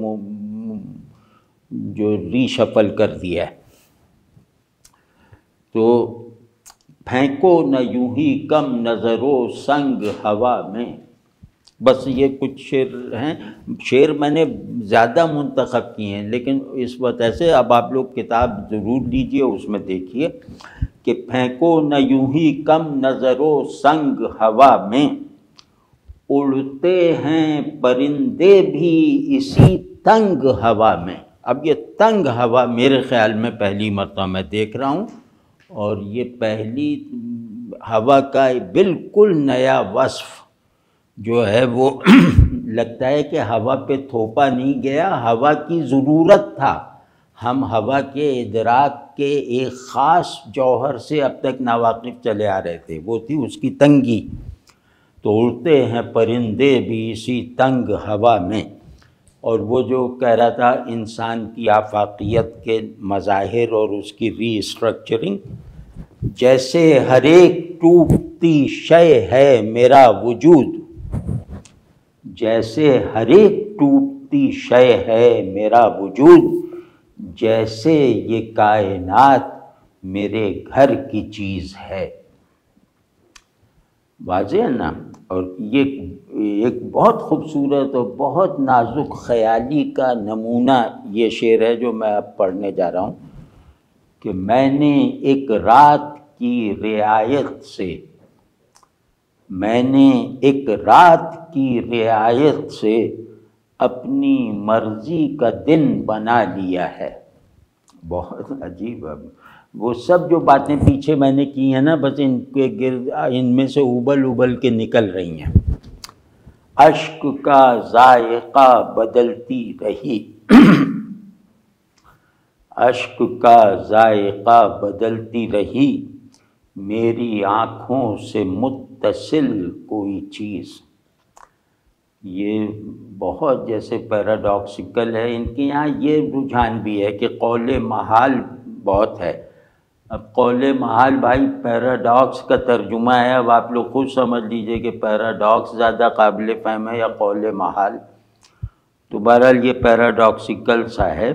جو ری شفل کر دیا ہے۔ تو پھینکو نہ یوں ہی کم نظرو سنگ ہوا میں، بس یہ کچھ شعر ہیں، شعر میں نے زیادہ منتخب کیے ہیں لیکن اس وقت ایسے، اب آپ لوگ کتاب ضرور لیجئے، اس میں دیکھیے کہ پھینکو نہ یوں ہی کم نظرو سنگ ہوا میں، اڑتے ہیں پرندے بھی اسی تنگ ہوا میں۔ اب یہ تنگ ہوا میرے خیال میں پہلی مرتبہ میں دیکھ رہا ہوں، اور یہ پہلی ہوا کا بالکل نیا وصف جو ہے وہ لگتا ہے کہ ہوا پہ تھوپا نہیں گیا، ہوا کی ضرورت تھا۔ ہم ہوا کے ادراک کے ایک خاص جوہر سے اب تک ناواقف چلے آ رہے تھے، وہ تھی اس کی تنگی۔ تو اڑتے ہیں پرندے بھی اسی تنگ ہوا میں، اور وہ جو کہہ رہا تھا انسان کی آفاقیت کے مظاہر اور اس کی ری اسٹرکچرنگ، جیسے ہر ایک ٹوٹتی شے ہے میرا وجود، جیسے ہر ایک ٹوٹتی شے ہے میرا وجود، جیسے یہ کائنات میرے گھر کی چیز ہے۔ واضح ہے نا؟ اور یہ ایک بہت خوبصورت اور بہت نازک خیالی کا نمونہ یہ شعر ہے جو میں اب پڑھنے جا رہا ہوں کہ میں نے ایک رات کی رعایت سے، میں نے ایک رات کی رعایت سے اپنی مرضی کا دن بنا لیا ہے۔ بہت عجیب ہے، وہ سب جو باتیں پیچھے میں نے کی ہیں نا، بس ان کے گرد ان میں سے ابل ابل کے نکل رہی ہیں۔ اشک کا ذائقہ بدلتی رہی، اشک کا ذائقہ بدلتی رہی، میری آنکھوں سے متصل کوئی چیز۔ یہ بہت جیسے پیراڈاکسیکل ہے، ان کے یہاں یہ رجحان بھی ہے کہ قول محال بہت ہے۔ اب قول محال بھائی پیراڈاکس کا ترجمہ ہے، اب آپ لوگ خود سمجھ لیجئے کہ پیراڈاکس زیادہ قابل فہم ہے یا قول محال۔ تو بہرحال یہ پیراڈاکسیکل سا ہے۔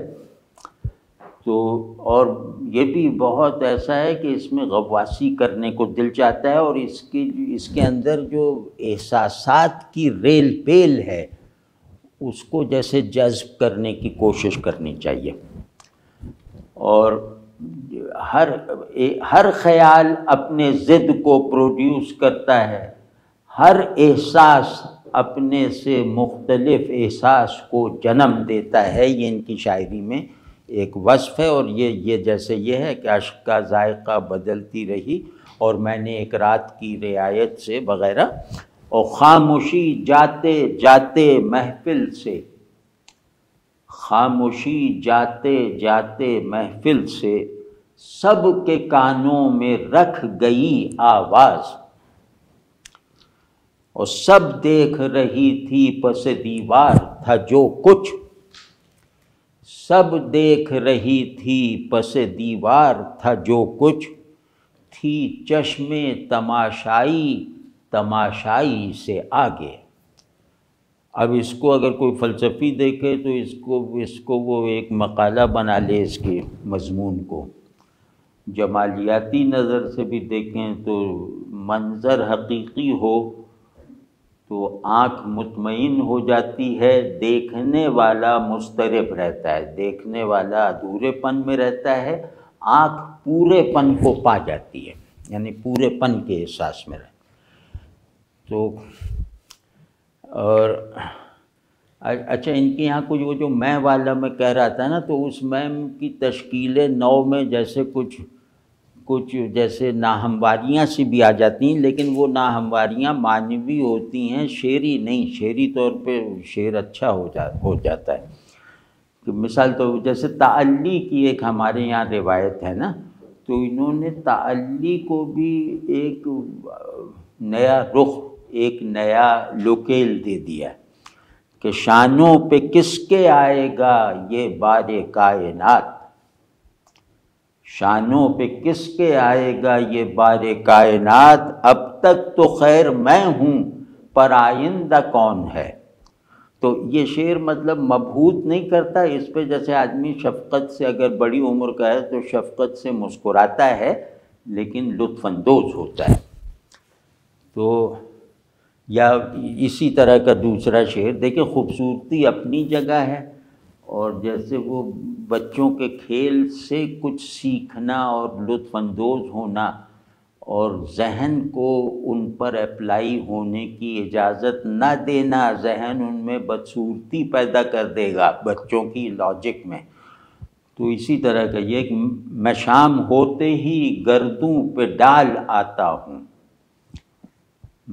تو اور یہ بھی بہت ایسا ہے کہ اس میں غواصی کرنے کو دل چاہتا ہے، اور اس کے اندر جو احساسات کی ریل پیل ہے اس کو جیسے جذب کرنے کی کوشش کرنی چاہیے۔ اور ہر خیال اپنے ضد کو پروڈیوس کرتا ہے، ہر احساس اپنے سے مختلف احساس کو جنم دیتا ہے، یہ ان کی شاعری میں ایک وصف ہے۔ اور یہ جیسے یہ ہے کہ اشک کا ذائقہ بدلتی رہی، اور میں نے ایک رات کی رعایت سے وغیرہ، اور خاموشی جاتے جاتے محفل سے، خاموشی جاتے جاتے محفل سے، سب کے کانوں میں رکھ گئی آواز، اور سب دیکھ رہی تھی پس دیوار تھا جو کچھ، سب دیکھ رہی تھی پس دیوار تھا جو کچھ، تھی چشم تماشائی تماشائی سے آگے۔ اب اس کو اگر کوئی فلسفی دیکھے تو اس کو وہ ایک مقالہ بنا لے اس کے مضمون کو۔ جمالیاتی نظر سے بھی دیکھیں تو منظر حقیقی ہو تو آنکھ مطمئن ہو جاتی ہے، دیکھنے والا مضطرب رہتا ہے، دیکھنے والا ادھورے پن میں رہتا ہے، آنکھ پورے پن کو پا جاتی ہے، یعنی پورے پن کے احساس میں رہتا ہے۔ تو اور اچھا ان کے یہاں کچھ وہ جو میں والا میں کہہ رہا تھا نا، تو اس میں کی تشکیل نو میں جیسے کچھ جیسے ناہمواریاں سی بھی آ جاتی ہیں، لیکن وہ ناہمواریاں معنوی ہوتی ہیں، شعری نہیں۔ شعری طور پہ شعر اچھا ہو جاتا ہے۔ کہ مثال تو جیسے تعلی کی ایک ہمارے یہاں روایت ہے نا، تو انہوں نے تعلی کو بھی ایک نیا رخ، ایک نیا لوکیل دے دیا کہ شانوں پہ کس کے آئے گا یہ بار کائنات، شانوں پہ کس کے آئے گا یہ بار کائنات، اب تک تو خیر میں ہوں پر آئندہ کون ہے۔ تو یہ شعر مطلب مبہوت نہیں کرتا اس پہ، جیسے آدمی شفقت سے اگر بڑی عمر کا ہے تو شفقت سے مسکراتا ہے لیکن لطف اندوز ہوتا ہے۔ تو یا اسی طرح کا دوسرا شعر دیکھیں، خوبصورتی اپنی جگہ ہے، اور جیسے وہ بچوں کے کھیل سے کچھ سیکھنا اور لطف اندوز ہونا اور ذہن کو ان پر اپلائی ہونے کی اجازت نہ دینا، ذہن ان میں بدصورتی پیدا کر دے گا بچوں کی لاجک میں۔ تو اسی طرح کا یہ کہ میں شام ہوتے ہی گردوں پہ ڈال آتا ہوں،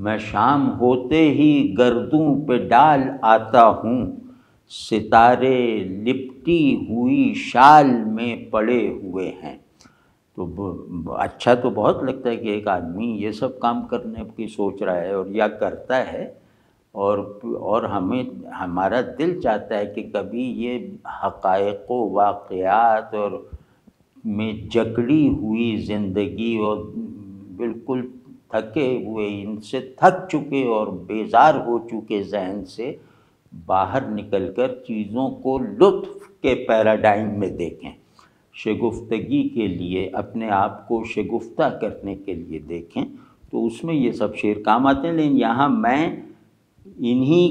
میں شام ہوتے ہی گردوں پہ ڈال آتا ہوں، ستارے لپٹی ہوئی شال میں پڑے ہوئے ہیں۔ تو اچھا تو بہت لگتا ہے کہ ایک آدمی یہ سب کام کرنے کی سوچ رہا ہے اور یا کرتا ہے، اور ہمارا دل چاہتا ہے کہ کبھی یہ حقائق و واقعات اور میں جکڑی ہوئی زندگی اور بالکل تھکے ہوئے، ان سے تھک چکے اور بیزار ہو چکے ذہن سے باہر نکل کر چیزوں کو لطف کے پیراڈائم میں دیکھیں، شگفتگی کے لیے اپنے آپ کو شگفتہ کرنے کے لیے دیکھیں، تو اس میں یہ سب شعر کام آتے ہیں۔ لیکن یہاں میں انہی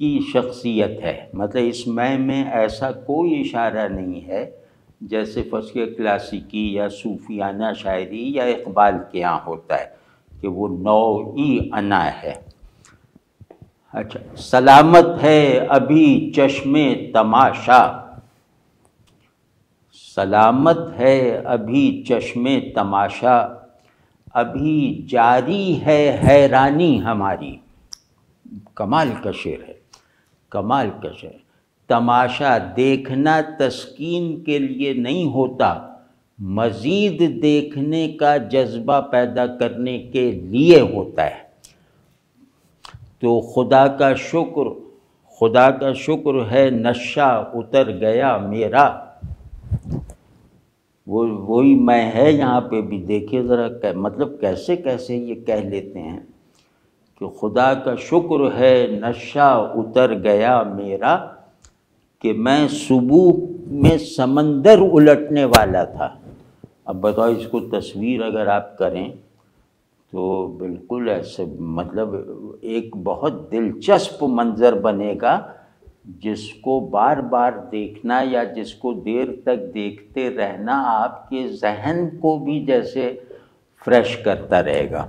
کی شخصیت ہے، مطلب اس میں ایسا کوئی اشارہ نہیں ہے جیسے فصل کلاسیکی یا صوفیانہ شاعری یا اقبال کے یہاں ہوتا ہے کہ وہ نوعی انا ہے۔ اچھا، سلامت ہے ابھی چشم تماشا، سلامت ہے ابھی چشم تماشا، ابھی جاری ہے حیرانی ہماری۔ کمال کا شعر ہے، کمال کا شعر۔ تماشا دیکھنا تسکین کے لیے نہیں ہوتا، مزید دیکھنے کا جذبہ پیدا کرنے کے لیے ہوتا ہے۔ تو خدا کا شکر ہے نشہ اتر گیا میرا، وہی میں ہے یہاں پہ بھی دیکھیے ذرا، مطلب کیسے کیسے یہ کہہ لیتے ہیں کہ خدا کا شکر ہے نشہ اتر گیا میرا، کہ میں صبح میں سمندر الٹنے والا تھا۔ اب بتاؤ اس کو تصویر اگر آپ کریں تو بالکل ایسے مطلب ایک بہت دلچسپ منظر بنے گا، جس کو بار بار دیکھنا یا جس کو دیر تک دیکھتے رہنا آپ کے ذہن کو بھی جیسے فریش کرتا رہے گا۔